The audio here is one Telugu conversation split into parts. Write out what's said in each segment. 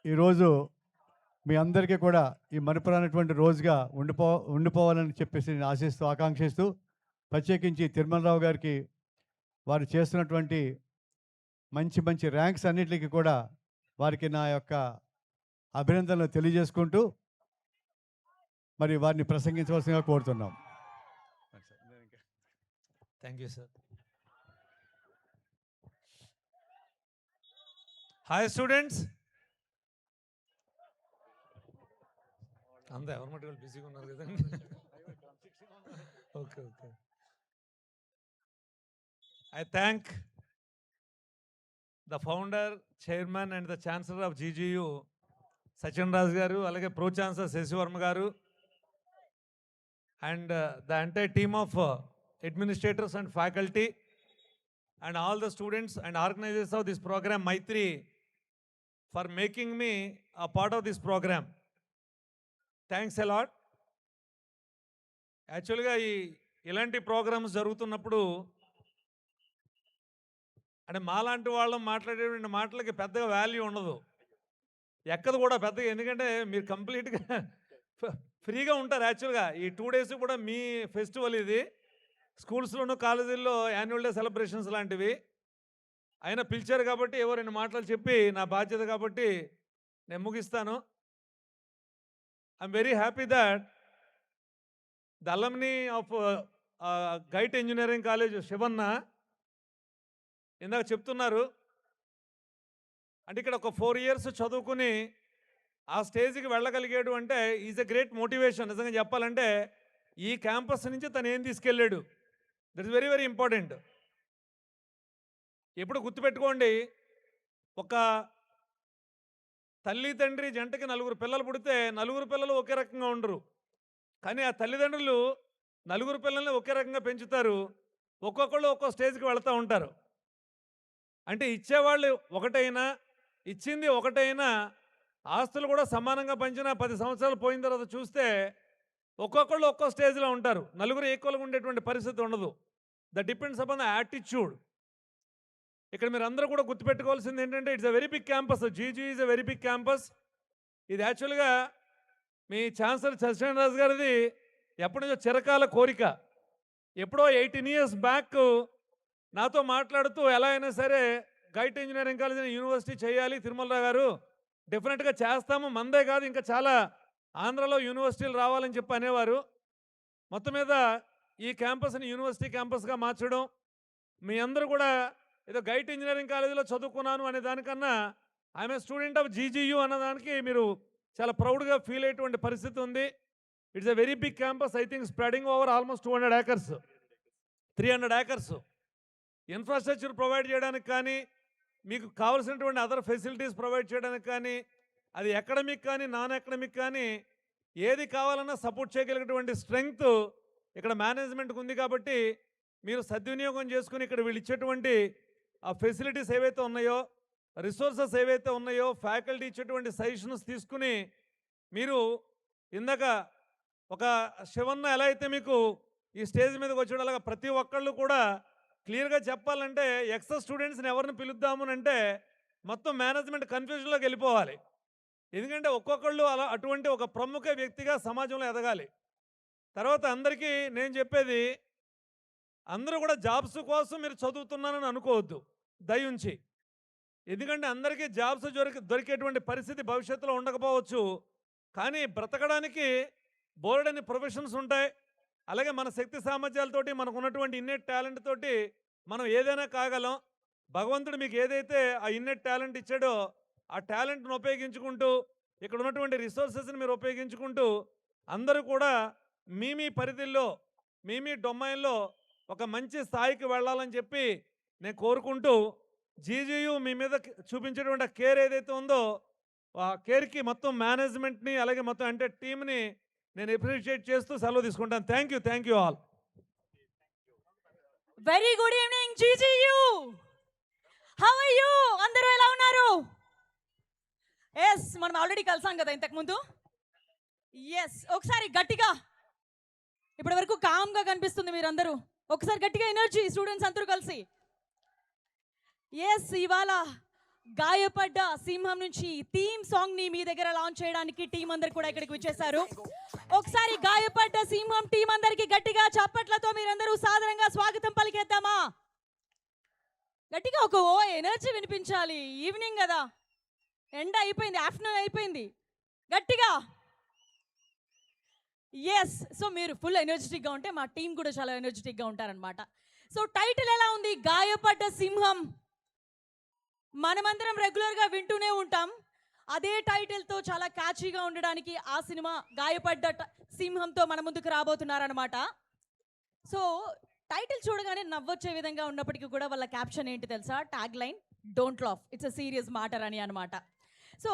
ఈరోజు మీ అందరికీ కూడా ఈ మరుపురానటువంటి రోజుగా ఉండిపోవాలని చెప్పేసి నేను ఆశిస్తూ ఆకాంక్షిస్తూ ప్రత్యేకించి తిరుమలరావు గారికి వారు చేస్తున్నటువంటి మంచి మంచి ర్యాంక్స్ అన్నిటికీ కూడా వారికి నా యొక్క అభినందనలు తెలియజేసుకుంటూ మరి వారిని ప్రసంగించవలసిందిగా కోరుతున్నాం. Thank you sir. Hi students. అంతా ఎవరి మట్టి వాళ్ళు బిజీగా ఉన్నారు కదండి. Okay okay. I thank the founder, chairman and the chancellor of GGU, Sachin Raj garu, alage pro chancellor Sesi Varma garu, and the entire team of administrators and faculty and all the students and organizers of this program Maitri for making me a part of this program. Thanks a lot. Actually ga ఇలాంటి ప్రోగ్రామ్స్ జరుగుతున్నప్పుడు అంటే మాలాంటి వాళ్ళం మాట్లాడేటువంటి మాటలకి పెద్దగా వాల్యూ ఉండదు, ఎక్కదు కూడా పెద్దగా. ఎందుకంటే మీరు కంప్లీట్గా ఫ్రీగా ఉంటారు. యాక్చువల్గా ఈ 2 days కూడా మీ ఫెస్టివల్ ఇది. స్కూల్స్లోనూ కాలేజీల్లో యాన్యువల్ డే సెలబ్రేషన్స్ లాంటివి. అయినా పిలిచారు కాబట్టి ఏవో 2 మాటలు చెప్పి నా బాధ్యత కాబట్టి నేను ముగిస్తాను. I'm very happy that the alumni of GIET engineering college Shivanna ఇందాక చెప్తున్నారు. అంటే ఇక్కడ ఒక 4 years చదువుకుని ఆ స్టేజ్కి వెళ్ళగలిగాడు అంటే ఈజ్ ఎ గ్రేట్ మోటివేషన్. నిజంగా చెప్పాలంటే ఈ క్యాంపస్ నుంచి తను ఏం తీసుకెళ్ళాడు, that is very very important. ఎప్పుడు గుర్తుపెట్టుకోండి, ఒక తల్లి తండ్రి జంటకి 4 పిల్లలు పుడితే 4 పిల్లలు ఒకే రకంగా ఉండరు. కానీ ఆ తల్లిదండ్రులు 4 పిల్లల్ని ఒకే రకంగా పెంచుతారు. ఒక్కొక్కళ్ళు ఒక్కో స్టేజ్కి వెళుతూ ఉంటారు. అంటే ఇచ్చేవాళ్ళు ఒకటైనా ఇచ్చింది ఒకటైనా ఆస్తులు కూడా సమానంగా పంచిన 10 సంవత్సరాలు పోయిన తర్వాత చూస్తే ఒక్కొక్కళ్ళు ఒక్కో స్టేజ్లో ఉంటారు. 4 ఈక్వల్గా ఉండేటువంటి పరిస్థితి ఉండదు. That depends upon the attitude. ఇక్కడ మీరు అందరూ కూడా గుర్తుపెట్టుకోవాల్సింది ఏంటంటే it's a very big campus. GG is a very big campus. ఇది యాక్చువల్గా మీ ఛాన్సలర్ సత్యనారాయణ రాజు గారిది ఎప్పటి నుంచో చిరకాల కోరిక. ఎప్పుడో 18 years బ్యాక్ నాతో మాట్లాడుతూ ఎలా అయినా సరే గైట్ ఇంజనీరింగ్ కాలేజీని యూనివర్సిటీ చేయాలి తిరుమలరావు గారు, డెఫినెట్గా చేస్తాము, మందే కాదు ఇంకా చాలా ఆంధ్రలో యూనివర్సిటీలు రావాలని చెప్పి అనేవారు. మొత్తం మీద ఈ క్యాంపస్ని యూనివర్సిటీ క్యాంపస్గా మార్చడం, మీ అందరూ కూడా ఏదో గైట్ ఇంజనీరింగ్ కాలేజీలో చదువుకున్నాను అనే దానికన్నా I'm a student of GGU అన్నదానికి మీరు చాలా ప్రౌడ్గా ఫీల్ అయ్యేటువంటి పరిస్థితి ఉంది. It's a very big campus. I think spreading over almost 200 acres, 300 acres. Infrastructure provide చేయడానికి కానీ, మీకు కావాల్సినటువంటి అదర్ ఫెసిలిటీస్ ప్రొవైడ్ చేయడానికి కానీ, అది అకాడమిక్ కానీ నాన్ అకాడమిక్ కానీ ఏది కావాలన్నా సపోర్ట్ చేయగలిగినటువంటి స్ట్రెంగ్త్ ఇక్కడ మేనేజ్మెంట్కి ఉంది. కాబట్టి మీరు సద్వినియోగం చేసుకుని ఇక్కడ వీళ్ళు ఇచ్చేటువంటి ఆ ఫెసిలిటీస్ ఏవైతే ఉన్నాయో, రిసోర్సెస్ ఏవైతే ఉన్నాయో, ఫ్యాకల్టీ ఇచ్చేటువంటి సజెషన్స్ తీసుకుని మీరు ఇందాక ఒక శివన్న ఎలా అయితే మీకు ఈ స్టేజ్ మీదకి వచ్చాడు అలాగా ప్రతి ఒక్కళ్ళు కూడా క్లియర్గా చెప్పాలంటే ఎక్సెస్ స్టూడెంట్స్ని ఎవరిని పిలుద్దామనంటే మొత్తం మేనేజ్మెంట్ కన్ఫ్యూజన్లోకి వెళ్ళిపోవాలి. ఎందుకంటే ఒక్కొక్కళ్ళు అలా అటువంటి ఒక ప్రముఖ వ్యక్తిగా సమాజంలో ఎదగాలి. తర్వాత అందరికీ నేను చెప్పేది, అందరూ కూడా జాబ్స్ కోసం మీరు చదువుతున్నానని అనుకోవద్దు దయించి. ఎందుకంటే అందరికీ జాబ్స్ దొరికేటువంటి పరిస్థితి భవిష్యత్తులో ఉండకపోవచ్చు. కానీ బ్రతకడానికి బోర్డని ప్రొఫెషన్స్ ఉంటాయి. అలాగే మన శక్తి సామర్థ్యాలతోటి, మనకు ఉన్నటువంటి ఇన్నెట్ టాలెంట్ తోటి మనం ఏదైనా కాగలం. భగవంతుడు మీకు ఏదైతే ఆ ఇన్నెట్ టాలెంట్ ఇచ్చాడో ఆ టాలెంట్ను ఉపయోగించుకుంటూ, ఇక్కడ ఉన్నటువంటి రిసోర్సెస్ని మీరు ఉపయోగించుకుంటూ అందరూ కూడా మీ పరిధిలో మీ డొమైన్లో ఒక మంచి స్థాయికి వెళ్ళాలని చెప్పి నేను కోరుకుంటూ, జీజీయూ మీ మీద చూపించేటువంటి కేర్ ఏదైతే ఉందో ఆ కేర్కి మొత్తం మేనేజ్మెంట్ని అలాగే మొత్తం అంటే టీమ్ని నేను అప్రిషియేట్ చేస్తూ సెలవు తీసుకుంటాను. Thank you all. Very good evening GGU. How are you? అందరూ ఎలా ఉన్నారు? ఎస్, మనం ఆల్రెడీ కలిసాం కదా ఇంతకుముందు. ఎస్, ఒకసారి గట్టిగా, ఇప్పటి వరకు కామ్గా కనిపిస్తుంది మీరందరూ. ఒకసారి గట్టిగా ఎనర్జీ స్టూడెంట్స్ అందరూ కలిసి. ఎస్, ఇవాళ గాయపడ్డ సింహం నుంచి థీమ్ సాంగ్ ని మీ దగ్గర లాంచ్ చేయడానికి టీం అందరు కూడా ఇక్కడికి వచ్చేసారు. ఒకసారి గాయపడ్డ సింహం టీం అందరికి గట్టిగా చప్పట్లతో మీరందరూ సాదరంగా స్వాగతం పలికేద్దామా? గట్టిగా ఒక ఎనర్జీ వినిపించాలి. ఈవినింగ్ కదా, ఎండ అయిపోయింది, ఆఫ్టర్నూన్ అయిపోయింది. గట్టిగా ఎస్. సో మీరు ఫుల్ ఎనర్జెటిక్గా ఉంటే మా టీం కూడా చాలా ఎనర్జెటిక్గా ఉంటారనమాట. సో టైటిల్ ఎలా ఉంది? గాయపడ్డ సింహం. మనమందరం రెగ్యులర్గా వింటూనే ఉంటాం. అదే టైటిల్తో చాలా క్యాచీగా ఉండడానికి ఆ సినిమా గాయపడ్డ సింహంతో మన ముందుకు రాబోతున్నారనమాట. సో టైటిల్ చూడగానే నవ్వొచ్చే విధంగా ఉన్నప్పటికీ కూడా వాళ్ళ క్యాప్షన్ ఏంటి తెలుసా? Tag line don't laugh, it's a serious matter అని అనమాట. సో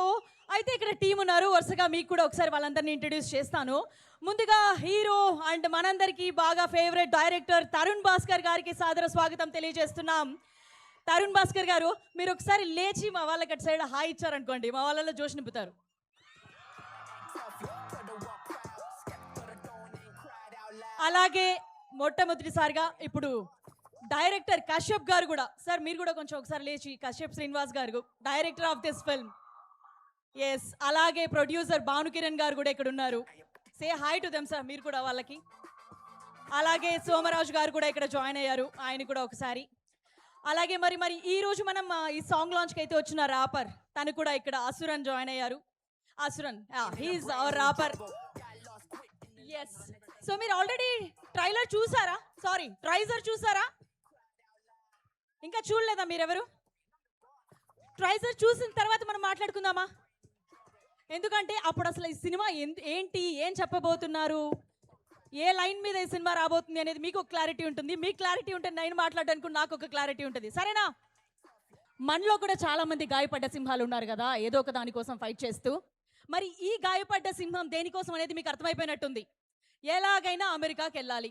అయితే ఇక్కడ టీం ఉన్నారు. వరుసగా మీకు కూడా ఒకసారి వాళ్ళందరినీ ఇంట్రడ్యూస్ చేస్తాను. ముందుగా హీరో అండ్ మనందరికీ బాగా ఫేవరెట్ డైరెక్టర్ తరుణ్ భాస్కర్ గారికి సాదర స్వాగతం తెలియజేస్తున్నాం. తరుణ్ భాస్కర్ గారు, మీరు ఒకసారి లేచి మా వాళ్ళకి అటు సైడ్ హాయ్ ఇచ్చారనుకోండి, మా వాళ్ళలో జోష్ నింపుతారు. అలాగే మొట్టమొదటిసారిగా ఇప్పుడు డైరెక్టర్ కశ్యప్ గారు కూడా, సార్ మీరు కూడా కొంచెం ఒకసారి లేచి, కశ్యప్ శ్రీనివాస్ గారు director of this film. Yes. అలాగే ప్రొడ్యూసర్ భానుకిరణ్ గారు కూడా ఇక్కడ ఉన్నారు. Say hi to them sir, మీరు కూడా వాళ్ళకి. అలాగే సోమరాజు గారు కూడా ఇక్కడ జాయిన్ అయ్యారు, ఆయన కూడా ఒకసారి. అలాగే మరి ఈ రోజు మనం ఈ సాంగ్ లాంచ్కి అయితే వచ్చిన రాపర్, తను కూడా ఇక్కడ అసురన్ జాయిన్ అయ్యారు. Asuran, he's our rapper. Yes. So మీరు ఆల్రెడీ ట్రైలర్ చూసారా? సారీ, ట్రైజర్ చూసారా? ఇంకా చూడలేదా మీరెవరు? ట్రైజర్ చూసిన తర్వాత మనం మాట్లాడుకుందామా? ఎందుకంటే అప్పుడు అసలు ఈ సినిమా ఏంటి, ఏం చెప్పబోతున్నారు, ఏ లైన్ మీద ఈ సినిమా రాబోతుంది అనేది మీకు ఒక క్లారిటీ ఉంటుంది. మీకు క్లారిటీ ఉంటే నేను మాట్లాడడానికి నాకు ఒక క్లారిటీ ఉంటుంది. సరేనా? మనలో కూడా చాలా మంది గాయపడ్డ సింహాలు ఉన్నారు కదా, ఏదో ఒక దానికోసం ఫైట్ చేస్తూ. మరి ఈ గాయపడ్డ సింహం దేనికోసం అనేది మీకు అర్థమైపోయినట్టుంది. ఎలాగైనా అమెరికాకి వెళ్ళాలి.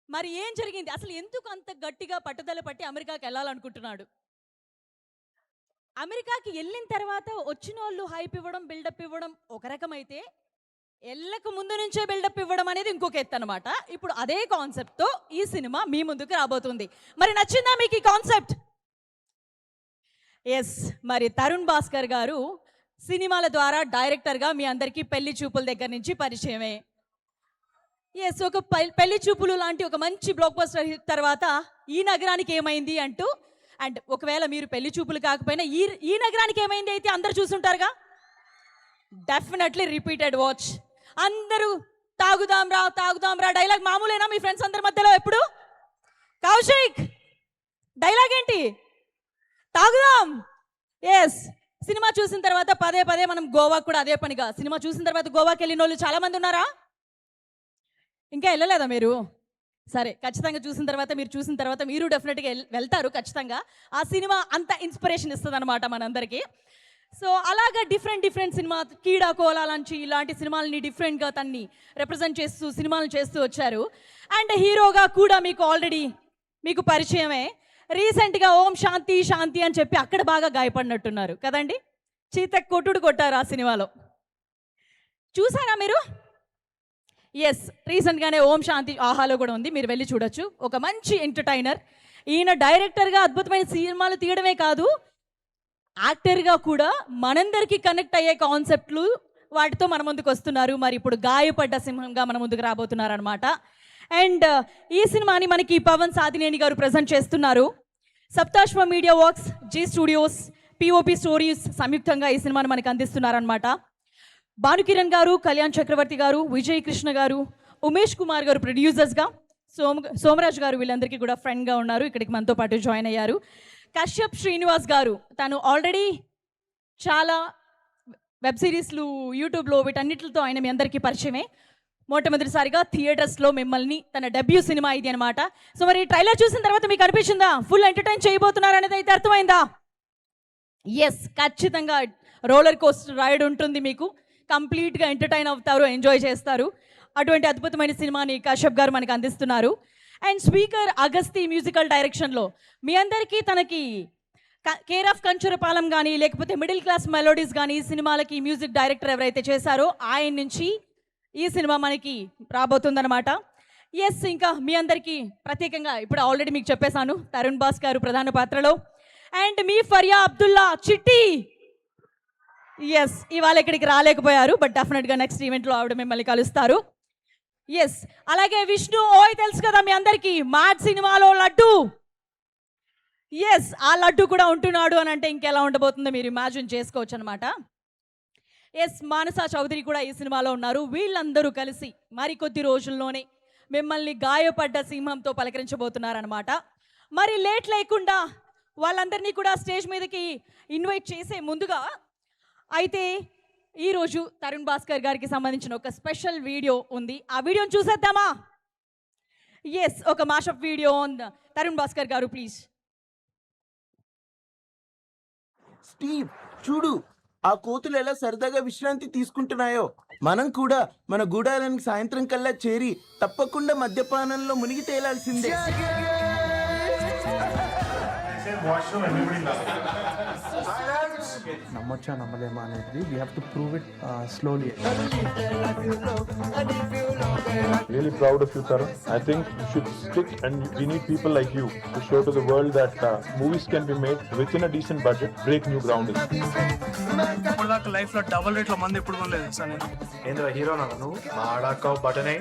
మరి ఏం జరిగింది అసలు? ఎందుకు అంత గట్టిగా పట్టుదల పట్టి అమెరికాకి వెళ్ళాలనుకుంటున్నాడు? అమెరికాకి వెళ్ళిన తర్వాత వచ్చిన వాళ్ళు హైప్ ఇవ్వడం, బిల్డప్ ఇవ్వడం ఒక రకమైతే, ఎళ్ళకు ముందు నుంచే బిల్డప్ ఇవ్వడం అనేది ఇంకొక ఎత్తు అనమాట. ఇప్పుడు అదే కాన్సెప్ట్తో ఈ సినిమా మీ ముందుకు రాబోతుంది. మరి నచ్చిందా మీకు ఈ కాన్సెప్ట్? ఎస్. మరి తరుణ్ భాస్కర్ గారు సినిమాల ద్వారా డైరెక్టర్గా మీ అందరికీ పెళ్లి చూపుల దగ్గర నుంచి పరిచయమే. ఎస్. ఒక పెళ్లి చూపులు లాంటి ఒక మంచి బ్లాక్ బస్టర్ తర్వాత ఈ నగరానికి ఏమైంది అంటూ, అండ్ ఒకవేళ మీరు పెళ్లి చూపులు కాకపోయినా ఈ నగరానికి ఏమైంది అయితే అందరు చూసుంటారుగా. Definitely repeated watch. అందరూ తాగుదాం రా డైలాగ్ మామూలేనా మీ ఫ్రెండ్స్ అందరి మధ్యలో? ఎప్పుడు కౌశిక్ డైలాగ్ ఏంటి? తాగుదాం. ఎస్. సినిమా చూసిన తర్వాత పదే మనం గోవా కూడా అదే పనిగా, సినిమా చూసిన తర్వాత గోవాకి వెళ్ళిన వాళ్ళు చాలా మంది ఉన్నారా? ఇంకా వెళ్ళలేదా మీరు? సరే, ఖచ్చితంగా చూసిన తర్వాత మీరు డెఫినెట్గా వెళ్తారు ఖచ్చితంగా. ఆ సినిమా అంత ఇన్స్పిరేషన్ ఇస్తుంది అనమాట మనందరికీ. సో అలాగా డిఫరెంట్ సినిమా, కీడా కోలా లాంటి ఇలాంటి సినిమాలని డిఫరెంట్గా తన్ని రిప్రజెంట్ చేస్తూ సినిమాలు చేస్తూ వచ్చారు. అండ్ హీరోగా కూడా మీకు ఆల్రెడీ మీకు పరిచయమే. రీసెంట్గా ఓం శాంతి శాంతి అని చెప్పి అక్కడ బాగా గాయపడినట్టున్నారు కదండి. చీత కొట్టారు ఆ సినిమాలో. చూసారా మీరు? ఎస్. రీసెంట్గానే ఓం శాంతి ఆహాలో కూడా ఉంది, మీరు వెళ్ళి చూడొచ్చు. ఒక మంచి ఎంటర్టైనర్. ఈయన డైరెక్టర్గా అద్భుతమైన సినిమాలు తీయడమే కాదు, యాక్టర్గా కూడా మనందరికీ కనెక్ట్ అయ్యే కాన్సెప్ట్లు వాటితో మన ముందుకు వస్తున్నారు. మరి ఇప్పుడు గాయపడ్డ సింహంగా మన ముందుకు రాబోతున్నారు అనమాట. అండ్ ఈ సినిమాని మనకి పవన్ సాధినేని గారు ప్రజెంట్ చేస్తున్నారు. Saptashwa media works, Zee studios, POP stories సంయుక్తంగా ఈ సినిమాని మనకు అందిస్తున్నారనమాట. భానుకిరణ్ గారు, కళ్యాణ్ చక్రవర్తి గారు, విజయ్ కృష్ణ గారు, ఉమేష్ కుమార్ గారు ప్రొడ్యూసర్స్గా, సోమరాజు గారు వీళ్ళందరికీ కూడా ఫ్రెండ్గా ఉన్నారు, ఇక్కడికి మనతో పాటు జాయిన్ అయ్యారు. కశ్యప్ శ్రీనివాస్ గారు, తను ఆల్రెడీ చాలా వెబ్ సిరీస్లు, యూట్యూబ్లో వీటన్నిటితో ఆయన మీ అందరికీ పరిచయమే. మొట్టమొదటిసారిగా థియేటర్స్లో మిమ్మల్ని తన డెబ్యూ సినిమా ఇది అనమాట. సో మరి ట్రైలర్ చూసిన తర్వాత మీకు అనిపించిందా ఫుల్ ఎంటర్టైన్ చేయబోతున్నారు అనేది అయితే అర్థమైందా? ఎస్. ఖచ్చితంగా రోలర్ కోస్టర్ రైడ్ ఉంటుంది, మీకు కంప్లీట్గా ఎంటర్టైన్ అవుతారు, ఎంజాయ్ చేస్తారు. అటువంటి అద్భుతమైన సినిమాని కశ్యప్ గారు మనకు అందిస్తున్నారు. అండ్ స్పీకర్ అగస్తి మ్యూజికల్ డైరెక్షన్లో మీ అందరికీ తనకి కేర్ ఆఫ్ కంచురపాలెం కానీ లేకపోతే మిడిల్ క్లాస్ మెలోడీస్ కానీ ఈ సినిమాలకి మ్యూజిక్ డైరెక్టర్ ఎవరైతే చేశారో ఆయన నుంచి ఈ సినిమా మనకి రాబోతుందన్నమాట. ఎస్. ఇంకా మీ అందరికీ ప్రత్యేకంగా ఇప్పుడు ఆల్రెడీ మీకు చెప్పేశాను, తరుణ్ భాస్కర్ గారు ప్రధాన పాత్రలో. అండ్ మీ ఫరియా అబ్దుల్లా చిట్టి. ఎస్, ఇవాళ ఇక్కడికి రాలేకపోయారు, బట్ డెఫినెట్గా నెక్స్ట్ ఈవెంట్లో ఆవిడ మిమ్మల్ని కలుస్తారు. ఎస్, అలాగే విష్ణు ఓయ్ తెలుసు కదా మీ అందరికీ, మ్యాడ్ సినిమాలో లడ్డు. ఎస్, ఆ లడ్డు కూడా ఉంటున్నాడు అని అంటే ఇంకెలా ఉండబోతుందో మీరు ఇమాజిన్ చేసుకోవచ్చు అనమాట. ఎస్, మానస చౌదరి కూడా ఈ సినిమాలో ఉన్నారు. వీళ్ళందరూ కలిసి మరికొద్ది రోజుల్లోనే మిమ్మల్ని గాయపడ్డ సింహంతో పలకరించబోతున్నారనమాట. మరి లేట్ లేకుండా వాళ్ళందరినీ కూడా స్టేజ్ మీదకి ఇన్వైట్ చేసే ముందుగా అయితే ఈరోజు తరుణ్ భాస్కర్ గారికి సంబంధించిన ఒక స్పెషల్ వీడియో ఉంది. ఆ వీడియోని చూసేద్దామా? ఎస్, ఒక మాషప్ వీడియో ఆన్ తరుణ్ భాస్కర్ గారు ప్లీజ్. స్టీవ్ చూడు, ఆ కోతులు ఎలా సరదాగా విశ్రాంతి తీసుకుంటున్నాయో. మనం కూడా మన గూడారానికి సాయంత్రం కల్లా చేరి తప్పకుండా మద్యపానంలో మునిగి తేలాల్సిందే. నమ్మొచ్చా నమ్మలేమా అనేది we have to prove it slowly. Really proud of you, Tarun. I think you should stick, and we need people like you to show to the world that movies can be made within a decent budget, break new ground. ఇప్పుడు దాకా లైఫ్ లో డబుల్ రేట్ లో మంది ఎప్పుడు కొనలేదు సార్ నేను. ఏంద్రా హీరోనా నువ్వు? మాడాక బటనే.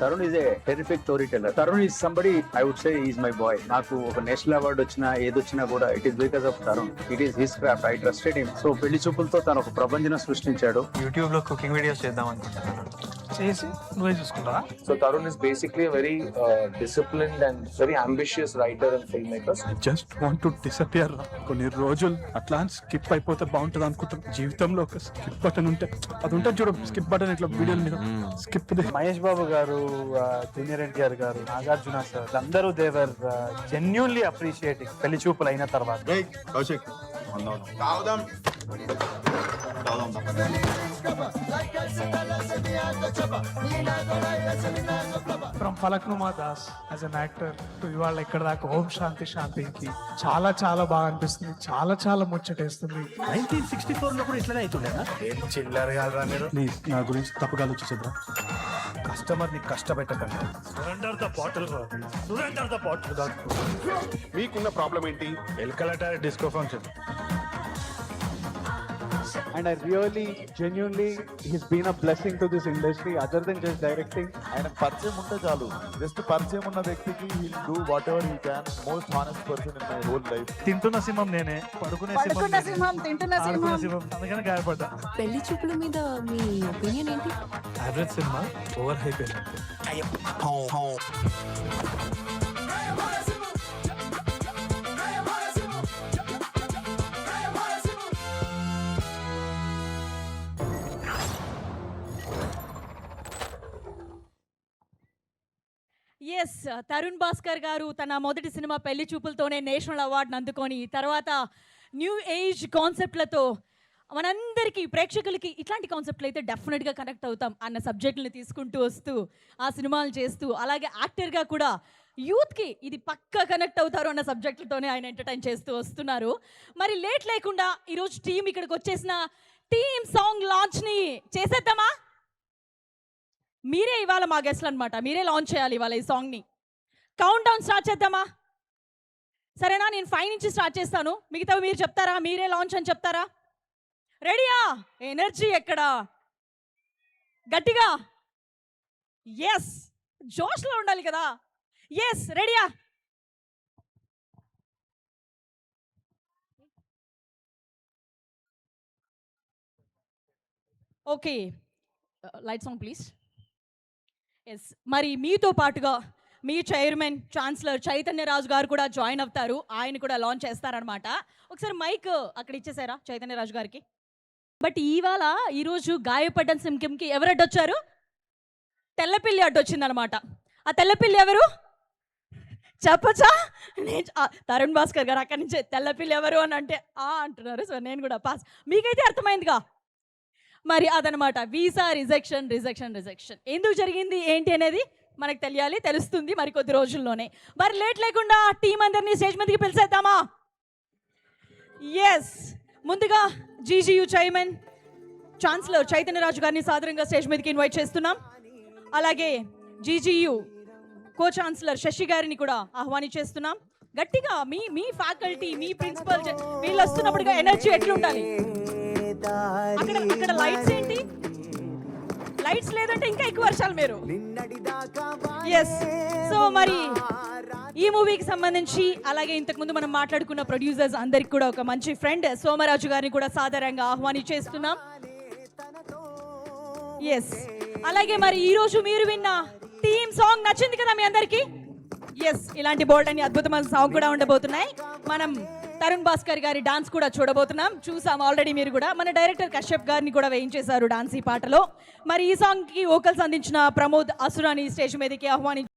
Tarun is a terrific storyteller. Tarun is somebody I would say he is my boy. నాకు ఒక నేషనల్ అవార్డు వచ్చినా ఏదొచ్చినా కూడా it is because of Tarun. It is his craft. I trusted him. So పెళ్లి చూపులతో తను ఒక ప్రపంచం సృష్టించాడు. యూట్యూబ్ లో కుకింగ్ వీడియోస్ చేద్దాం అనుకుంటున్నాను. చేసి నువ్వే చూసుకుంటావా? So Tarun is basically a very disciplined and very ambitious writer and filmmaker. Just want to disappear. కొన్ని రోజులు అట్లా స్కిప్ అయిపోతే బాగుంటుంది అనుకుంటాం. జీవితంలో ఒక స్కిప్ బటన్ ఉంటే అది ఉంటుంది చూడు, స్కిప్ బటన్ ఇట్లా వీడియోల మీద స్కిప్. మహేష్ బాబు గారు, జూనియర్ ఎన్టీఆర్ గారు, నాగార్జున సార్ అందరూ దేవర్ జెన్యూన్లీ అప్రిషియేటింగ్ పెళ్లి చూపులు అయిన తర్వాత. From Falaknuma Das as an actor to ఇవాళ ఇక్కడ దాకా ఓం శాంతి శాంతికి చాలా చాలా బాగా అనిపిస్తుంది. చాలా చాలా ముచ్చటేస్తుంది. 1964 లో కూడా ఇట్లానే అవుతుండేనా? ఏం చిల్లర కాదురా మీరు. ప్లీజ్ నా గురించి తప్పుగా ఆలోచించద్రా. కస్టమర్ ని కష్టపెట్టకండి. Surrender the bottle, surrender the bottle. మీకున్న ప్రాబ్లం ఏంటి? ఎల్కలటారి disco function. And I really, genuinely, he's been a blessing to this industry other than just directing. ఆయన పరిచయం ఉంటే చాలు. జస్ట్ పరిచయం ఉన్న వ్యక్తికి he'll do whatever he can. Most honest person in my whole life. తింటున్న సింహం నేనే, పడుకునే సింహం, తింటున్న ఆడుకునే సింహం. అందుకని గాయపడ్డా. పెళ్లి చూపుల మీద మీ ఒపీనియన్ ఏంటి? యావరేజ్ సినిమా, ఓవర్ హైప్ అయినట్టు. ఎస్, తరుణ్ భాస్కర్ గారు తన మొదటి సినిమా పెళ్లి చూపులతోనే నేషనల్ అవార్డును అందుకొని తర్వాత న్యూ ఏజ్ కాన్సెప్ట్లతో మనందరికీ ప్రేక్షకులకి ఇట్లాంటి కాన్సెప్ట్లు అయితే డెఫినెట్గా కనెక్ట్ అవుతాం అన్న సబ్జెక్టులను తీసుకుంటూ వస్తూ ఆ సినిమాలు చేస్తూ అలాగే యాక్టర్గా కూడా యూత్కి ఇది పక్కా కనెక్ట్ అవుతారు అన్న సబ్జెక్టులతోనే ఆయన ఎంటర్టైన్ చేస్తూ వస్తున్నారు. మరి లేట్ లేకుండా ఈరోజు టీం ఇక్కడికి వచ్చేసిన టీమ్ సాంగ్ లాంచ్ని చేసేద్దామా? మీరే ఇవాళ మా గెస్ట్లు అనమాట, మీరే లాంచ్ చేయాలి ఇవాళ ఈ సాంగ్ని. కౌంట్ డౌన్ స్టార్ట్ చేద్దామా? సరేనా, నేను 5 నుంచి స్టార్ట్ చేస్తాను, మిగతావి మీరు చెప్తారా? మీరే లాంచ్ అని చెప్తారా? రెడీయా? ఎనర్జీ ఎక్కడా? గట్టిగా ఎస్, జోష్లో ఉండాలి కదా. ఎస్, రెడీయా? Okay, light song please. Yes, మరి మీతో పాటుగా మీ చైర్మన్ ఛాన్సలర్ చైతన్యరాజు గారు కూడా జాయిన్ అవుతారు. ఆయన కూడా లాంచ్ చేస్తారనమాట. ఒకసారి మైక్ అక్కడ ఇచ్చేసారా చైతన్యరాజు గారికి? బట్ ఈరోజు గాయపడ్డ సింహంకి ఎవరు అడ్డొచ్చారు? తెల్లపిల్లి అడ్డొచ్చిందనమాట. ఆ తెల్లపిల్లి ఎవరు చెప్పచ్చా? తరుణ్ భాస్కర్ గారు అక్కడి నుంచే తెల్లపిల్లి ఎవరు అని అంటే అంటున్నారు. సో నేను కూడా పాస్. మీకైతే అర్థమైందిగా. మరి అదనమాట, వీసా రిజెక్షన్ రిజెక్షన్ రిజెక్షన్ ఎందుకు జరిగింది ఏంటి అనేది మనకు తెలియాలి, తెలుస్తుంది మరి కొద్ది రోజుల్లోనే. మరి లేట్ లేకుండా టీం అందరినీ స్టేజ్ మీదకి పిలిచేద్దామా? ఎస్, ముందుగా జీజీయూ చైర్మన్ ఛాన్సలర్ చైతన్యరాజు గారిని సాదరంగా స్టేజ్ మీదకి ఇన్వైట్ చేస్తున్నాం. అలాగే జీజీయూ కో ఛాన్సలర్ శశి గారిని కూడా ఆహ్వానించేస్తున్నాం. గట్టిగా మీ మీ ఫ్యాకల్టీ, మీ ప్రిన్సిపల్ వీళ్ళు వస్తున్నప్పుడు ఎనర్జీ ఎట్లా ఉండాలి? అక్కడ అక్కడ లైట్స్ ఏంటి? లైట్స్ లేదంటే ఇంకా ఎక్కువ వర్షాలు మీరు. ఎస్. సో మరి ఈ మూవీకి సంబంధించి అలాగే ఇంతకుముందు మనం మాట్లాడుకున్న ప్రొడ్యూసర్స్ అందరికి కూడా ఒక మంచి ఫ్రెండ్ సోమరాజు గారిని కూడా సాదరంగా ఆహ్వానించేస్తున్నాం. ఎస్. అలాగే మరి ఈ రోజు మీరు విన్న థీమ్ సాంగ్ నచ్చింది కదా మీ అందరికి? ఎస్. ఇలాంటి బోల్డ్ అని అద్భుతమైన సాంగ్ కూడా ఉండబోతున్నాయి. మనం తరుణ్ భాస్కర్ గారి డాన్స్ కూడా చూడబోతున్నాం. చూసాం ఆల్రెడీ మీరు కూడా. మన డైరెక్టర్ కశ్యప్ గారిని కూడా వేయించేశారు డాన్స్ ఈ పాటలో. మరి ఈ సాంగ్ కి వోకల్స్ అందించిన ప్రమోద్ అసురాని స్టేజ్ మీదకి ఆహ్వానించారు.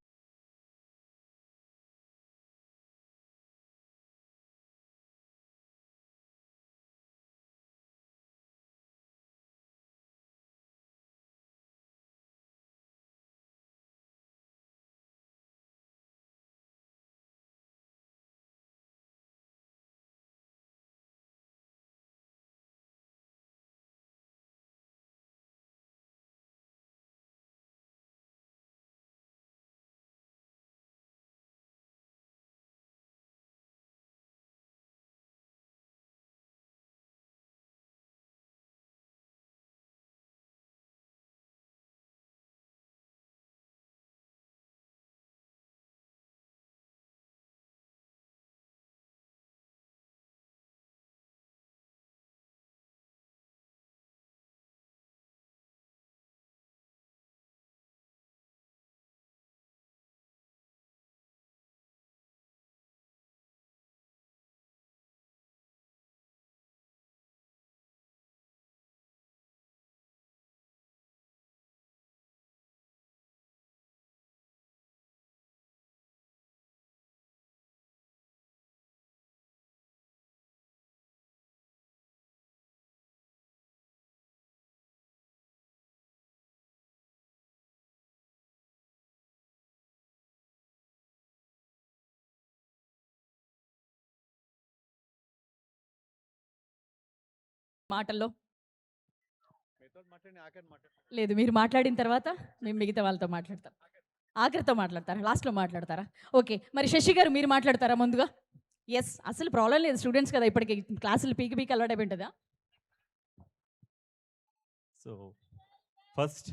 మాటల్లో లేదు, మీరు మాట్లాడిన తర్వాత మేము మిగతా వాళ్ళతో మాట్లాడతాం. ఆఖరితో మాట్లాడతారా? లాస్ట్లో మాట్లాడతారా? ఓకే. మరి శశి గారు మీరు మాట్లాడతారా ముందుగా? ఎస్. అసలు ప్రాబ్లం లేదు, స్టూడెంట్స్ కదా, ఇప్పటికి క్లాసులు పీకి పీకి అలవాటైపోయింటుందా? సో ఫస్ట్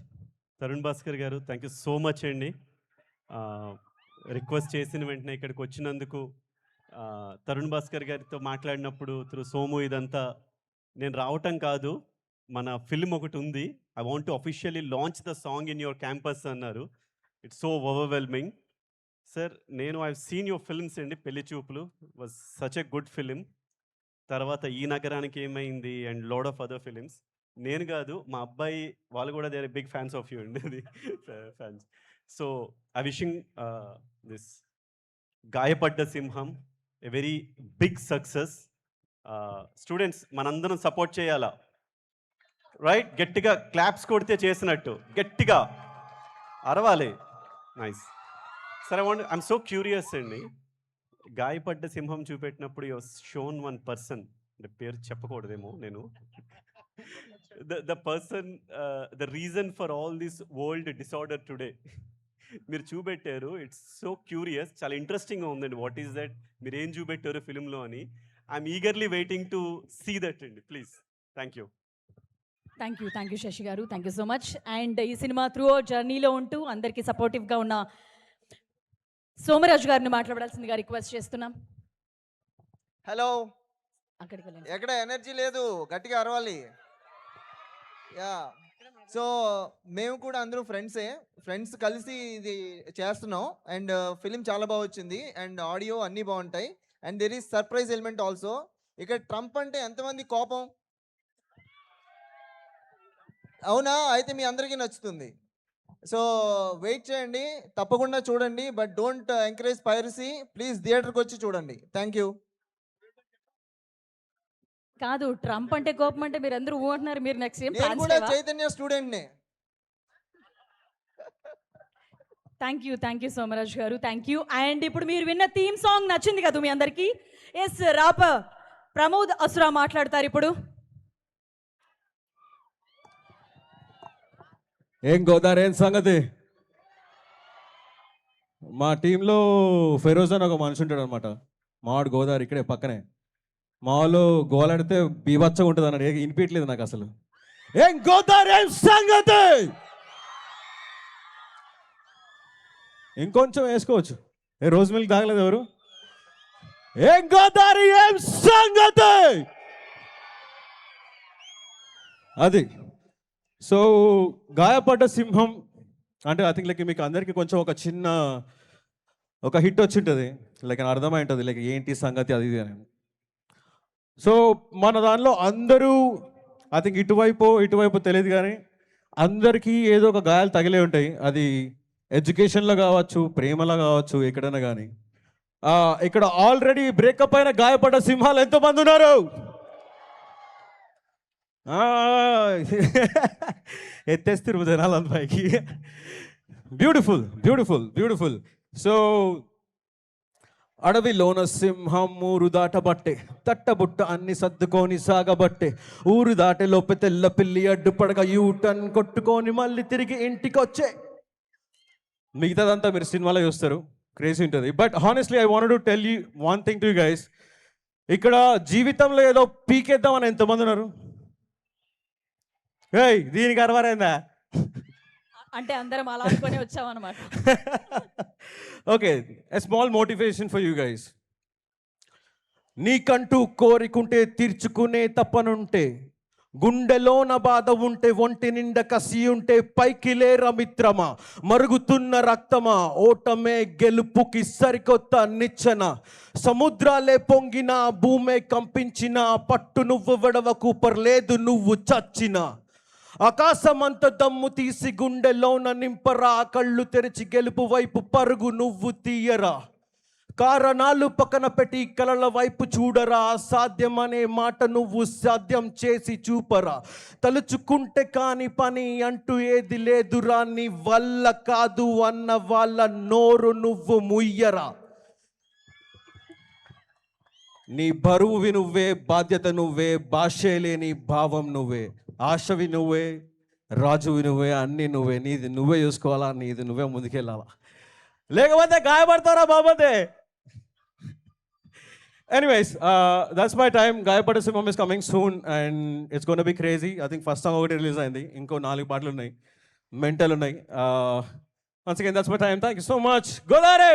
తరుణ్ భాస్కర్ గారు థ్యాంక్ యూ సో మచ్ అండి. రిక్వెస్ట్ చేసిన వెంటనే ఇక్కడికి వచ్చినందుకు. తరుణ్ భాస్కర్ గారితో మాట్లాడినప్పుడు త్రూ సోము ఇదంతా నేను రావటం కాదు, మన ఫిల్మ్ ఒకటి ఉంది, I want to officially launch the song in your campus అన్నారు. It's so overwhelming. సార్ నేను ఐ సీన్ యువర్ ఫిల్మ్స్ అండి. Pelli Choopulu was such a good film. తర్వాత Ee Nagaraniki Emaindi and lot of other films. నేను కాదు, మా అబ్బాయి వాళ్ళు కూడా they are big fans of you అండి. Fans. So I wishing this Gayapadda Simham a very big success. Students మనందరం సపోర్ట్ చేయాలా? రైట్? గట్టిగా క్లాప్స్ కొడితే చేసినట్టు గట్టిగా అరవాలి. నైస్. సరే, ఐఎమ్ సో క్యూరియస్ అండి. గాయపడ్డ సింహం చూపెట్టినప్పుడు యు షోన్ వన్ పర్సన్, అంటే పేరు చెప్పకూడదేమో నేను, the person the reason for all this world disorder today మీరు చూపెట్టారు. ఇట్స్ సో క్యూరియస్, చాలా ఇంట్రెస్టింగ్గా ఉందండి. వాట్ ఈస్ దట్, మీరు ఏం చూపెట్టారు ఫిలింలో అని. I'm eagerly waiting to see that అండి. Please. Thank you. Thank you Sasi గారు. Thank you so much. And ఈ సినిమా త్రూ జర్నీలో ఉంటూ అందరికీ సపోర్టివ్గా ఉన్న సోమరాజు గారిని మాట్లాడాల్సిందిగా రిక్వెస్ట్ చేస్తున్నాం. హలో. అక్కడికి వెళ్ళండి. ఎక్కడ ఎనర్జీ లేదు, గట్టిగా అరవాలి. యా. సో మేము కూడా అందరూ ఫ్రెండ్స్ కలిసి ఇది చేస్తున్నాం. అండ్ ఫిలిం చాలా బాగా వచ్చింది అండ్ ఆడియో అన్నీ బాగుంటాయి. And there is surprise element also. ఇక్కడ ట్రంప్ అంటే ఎంతమంది కోపం? అవునా? అయితే మీ అందరికీ నచ్చుతుంది. సో వెయిట్ చేయండి, తప్పకుండా చూడండి. But don't encourage piracy. Please థియేటర్కి వచ్చి చూడండి. Thank you. కాదు, ట్రంప్ అంటే కోపం అంటే మీరు అందరూ ఊంటున్నారు. మీరు నెక్స్ట్ ఏం నేను ప్లాన్స్ కూడా లేవా? చైతన్య స్టూడెంట్నే. థ్యాంక్ యూ సోమరాజ్ గారు. Thank you. అండ్ ఇప్పుడు మీరు విన్న థీమ్ సాంగ్ నచ్చింది కదా మీ అందరికీ? ఎస్. రాపర్ ప్రమోద్ అసురా మాట్లాడతారు ఇప్పుడు. ఏం గోదావరి, ఏం సంగతి? మా టీంలో ఫెరోజ్ అని ఒక మనిషి ఉంటాడు అనమాట. మావాడు గోదావరి ఇక్కడే పక్కనే. మా వాళ్ళు గోలాడితే బీభత్సంగా ఉంటుంది అన్నాడు. వినిపించలేదు నాకు అసలు. ఏం గోదావరి ఏం సంగతి? ఇంకొంచెం వేసుకోవచ్చు. రోజు మిల్క్ తాగలేదు ఎవరు? ఏం గోదావరి ఏం సంగతి? అది. సో గాయపడ్డ సింహం అంటే ఐ థింక్ లైక్ మీకు అందరికీ కొంచెం ఒక చిన్న ఒక హిట్ వచ్చి ఉంటుంది, లైక్ అర్థమై ఉంటుంది లైక్ ఏంటి సంగతి అది ఇది అని. సో మన దానిలో అందరూ ఐ థింక్ ఇటువైపు తెలియదు కానీ అందరికీ ఏదో ఒక గాయాలు తగిలే ఉంటాయి. అది ఎడ్యుకేషన్లో కావచ్చు, ప్రేమలో కావచ్చు, ఎక్కడైనా కానీ. ఇక్కడ ఆల్రెడీ బ్రేకప్ అయిన గాయపడ్డ సింహాలు ఎంతమంది ఉన్నారు? ఎత్తేస్తారు జనాలు పైకి. Beautiful beautiful beautiful. సో అడవిలోన సింహం ఊరు దాటబట్టే, తట్టబుట్ట అన్ని సర్దుకొని సాగబట్టే, ఊరు దాటే లోపే తెల్ల పిల్లి అడ్డుపడక యూటర్న్ కొట్టుకొని మళ్ళీ తిరిగి ఇంటికి వచ్చే. మిగతాదంతా మీరు సినిమాలో చూస్తారు, క్రేజీ ఉంటుంది. But honestly I want to tell you one thing to you guys. ఇక్కడ జీవితంలో ఏదో పీకేద్దామని ఎంతమంది ఉన్నారు? ఏయ్ దీనికి అరవరైందా? అంటే అందరం అలా అనుకొని వచ్చామన్నమాట. Okay, a small motivation for you guys. నీకంటూ కోరికుంటే తీర్చుకునే తప్పనుంటే, గుండెలోన బాధ ఉంటే, ఒంటి నిండా కసి ఉంటే, పైకి లేరా మిత్రమా, మరుగుతున్న రక్తమా, ఓటమే గెలుపుకి సరికొత్త నిచ్చెన. సముద్రాలే పొంగిన, భూమే కంపించిన, పట్టు నువ్వు విడవకు పర్లేదు నువ్వు చచ్చిన. ఆకాశమంత దమ్ము తీసి గుండెలోన నింపరా, కళ్ళు తెరిచి గెలుపు వైపు పరుగు నువ్వు తీయరా. కారణాలు పక్కన పెట్టి కలల వైపు చూడరా, సాధ్యమనే మాట నువ్వు సాధ్యం చేసి చూపరా. తలుచుకుంటే కాని పని అంటూ ఏది లేదురా, నీ వల్ల కాదు అన్న వాళ్ళ నోరు నువ్వు ముయ్యరా. నీ బరువువి నువ్వే, బాధ్యత నువ్వే, భాషే లేని భావం నువ్వే, ఆశవి నువ్వే, రాజువి నువ్వే, అన్నీ నువ్వే. నీది నువ్వే చూసుకోవాలా, నీది నువ్వే ముందుకెళ్ళాలా, లేకపోతే గాయపడతారా బాబతే. Anyways that's my time. Gayapadda Simham is coming soon and it's gonna be crazy. I think first song ఒకటి రిలీజ్ అయింది, ఇంకో 4 పాటలు ఉన్నాయి, మెంటల్ ఉన్నాయి. Once again that's my time. Thank you so much. Godavari.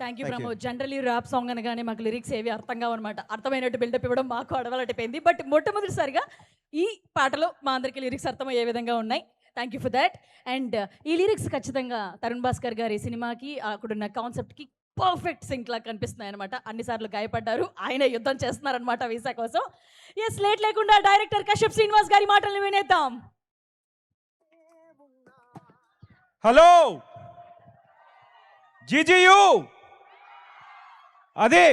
Thank you Pramod. Generally rap song అనగానే మాకు లిరిక్స్ ఏవి అర్థం కావన్నమాట. అర్థమైనట్టు బిల్డప్ ఇవ్వడం మాకు అడవాలటైపోయింది. బట్ మొట్టమొదటిసారిగా ఈ పాటలో మా అందరికీ లిరిక్స్ అర్థమయ్యే విధంగా ఉన్నాయి. Thank you for that. And ఈ లిరిక్స్ ఖచ్చితంగా తరుణ్ భాస్కర్ గారి సినిమాకి అక్కడున్న కాన్సెప్ట్కి పర్ఫెక్ట్ సింక్ లాగా కనిపిస్తున్నాయి అనమాట. అన్నిసార్లు గాయపడ్డారు, ఆయనే యుద్ధం చేస్తున్నారనమాట వీసా కోసం. ఎస్, లేట్ లేకుండా డైరెక్టర్ కశ్యప్ శ్రీనివాస్ గారి మాటలను వినేద్దాం. హలో జీజీయు, అదే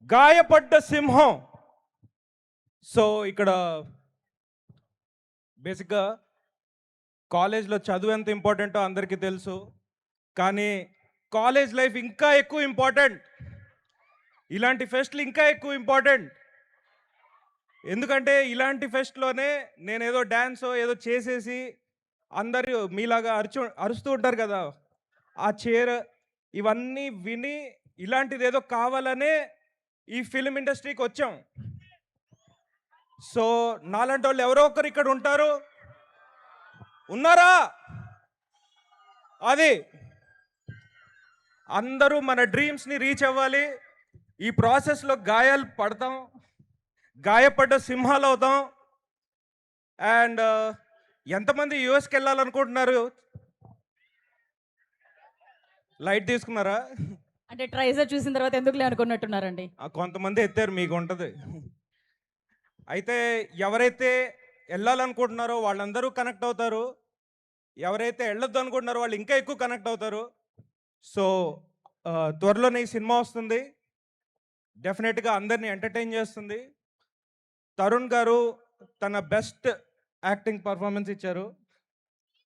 గాయపడ్డ సింహం. సో ఇక్కడ బేసిక్గా కాలేజ్లో చదువు ఎంత ఇంపార్టెంటో అందరికీ తెలుసు, కానీ కాలేజ్ లైఫ్ ఇంకా ఎక్కువ ఇంపార్టెంట్. ఇలాంటి ఫెస్ట్లు ఇంకా ఎక్కువ ఇంపార్టెంట్. ఎందుకంటే ఇలాంటి ఫెస్ట్లోనే నేను ఏదో డ్యాన్సో ఏదో చేసేసి అందరూ మీలాగా అరుస్తూ ఉంటారు కదా, ఆ చైర్ ఇవన్నీ విని ఇలాంటిది ఏదో కావాలనే ఈ ఫిలిం ఇండస్ట్రీకి వచ్చాం. సో నాలాంటి వాళ్ళు ఎవరో ఒకరు ఇక్కడ ఉంటారు, ఉన్నారా? అది అందరూ మన డ్రీమ్స్ని రీచ్ అవ్వాలి. ఈ ప్రాసెస్లో గాయాలు పడతాం, గాయపడ్డ సింహాలు అవుతాం. అండ్ ఎంతమంది యూఎస్కి వెళ్ళాలనుకుంటున్నారు? లైట్ తీసుకున్నారా? అంటే ట్రైజర్ చూసిన తర్వాత ఎందుకులే అనుకున్నట్టున్నారండి. కొంతమంది ఎత్తారు, మీకు ఉంటుంది. అయితే ఎవరైతే వెళ్ళాలనుకుంటున్నారో వాళ్ళందరూ కనెక్ట్ అవుతారు, ఎవరైతే వెళ్ళొద్దు అనుకుంటున్నారో వాళ్ళు ఇంకా ఎక్కువ కనెక్ట్ అవుతారు. సో త్వరలోనే ఈ సినిమా వస్తుంది, డెఫినెట్గా అందరినీ ఎంటర్టైన్ చేస్తుంది. తరుణ్ గారు తన బెస్ట్ యాక్టింగ్ పర్ఫార్మెన్స్ ఇచ్చారు,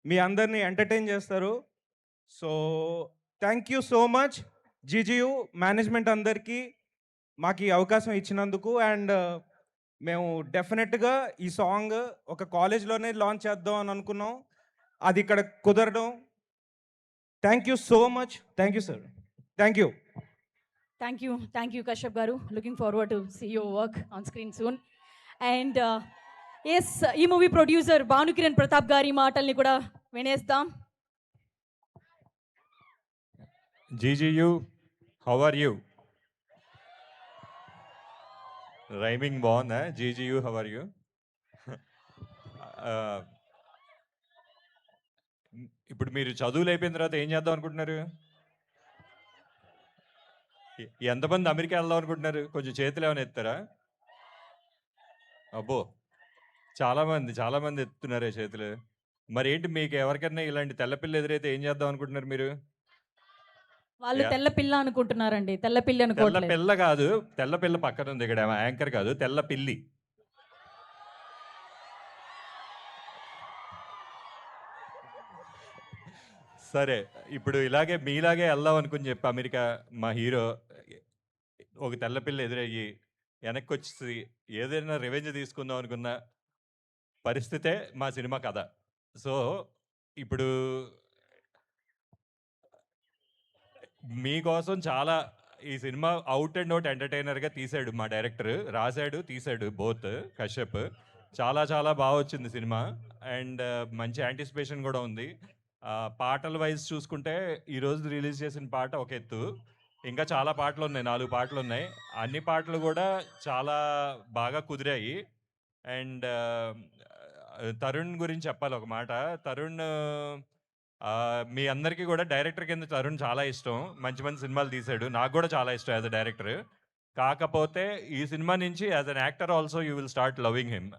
మీ అందరినీ ఎంటర్టైన్ చేస్తారు. So thank you so much GGU management అందరికీ మాకు ఈ అవకాశం ఇచ్చినందుకు. అండ్ మేము డెఫినెట్గా ఈ సాంగ్ ఒక కాలేజ్లోనే లాంచ్ చేద్దాం అని అనుకున్నాం, అది ఇక్కడ కుదరడం thank you so much. Thank you sir. Thank you. Thank you Kashyap గారు. Looking forward to see your work on screen soon. And yes, ఈ మూవీ ప్రొడ్యూసర్ భానుకిరణ్ ప్రతాప్ గారి మాటల్ని కూడా వినేస్తాం. GGU, how are you? Rhyming బాగుందా? GGU, how are you? ఇప్పుడు మీరు చదువులు అయిపోయిన తర్వాత ఏం చేద్దాం అనుకుంటున్నారు? ఎంతమంది అమెరికా వెళ్దాం అనుకుంటున్నారు? కొంచెం చేతులు ఏమైనా ఎత్తారా? అబ్బో, చాలామంది ఎత్తున్నారే చేతులు. మరి ఏంటి, మీకు ఎవరికైనా ఇలాంటి తెల్లపిల్ల ఎదురైతే ఏం చేద్దాం అనుకుంటున్నారు మీరు? వాళ్ళు తెల్ల పిల్ల అనుకుంటున్నారండి. తెల్ల పిల్లి తెల్ల అనుకోవట్లేదు. పిల్ల కాదు, తెల్ల పిల్ల పక్కన ఉంది ఇక్కడ, యాంకర్ కాదు, తెల్ల పిల్లి. సరే, ఇప్పుడు ఇలాగే మీలాగే వెళ్దాం అనుకుని చెప్పి అమెరికా మా హీరో ఒక తెల్ల పిల్ల ఎదురయ్యి వెనక్కి వచ్చి ఏదైనా రివెంజ్ తీసుకుందాం అనుకున్న పరిస్థితే మా సినిమా కథ. సో ఇప్పుడు మీకోసం చాలా ఈ సినిమా అవుట్ అండ్ అవుట్ ఎంటర్టైనర్గా తీశాడు మా డైరెక్టర్, రాశాడు తీశాడు బోత్ కశ్యప్. చాలా చాలా బాగా వచ్చింది సినిమా అండ్ మంచి యాంటిసిపేషన్ కూడా ఉంది. పాటల వైజ్ చూసుకుంటే ఈరోజు రిలీజ్ చేసిన పాట ఒక ఎత్తు, ఇంకా చాలా పాటలు ఉన్నాయి, 4 పాటలు ఉన్నాయి. అన్ని పాటలు కూడా చాలా బాగా కుదిరాయి. అండ్ తరుణ్ గురించి చెప్పాలి ఒక మాట. తరుణ్ మీ అందరికీ కూడా డైరెక్టర్ కింద తరుణ్ చాలా ఇష్టం, మంచి మంచి సినిమాలు తీశాడు, నాకు కూడా చాలా ఇష్టం యాజ్ అ డైరెక్టర్. కాకపోతే ఈ సినిమా నుంచి as an actor also you will start loving him.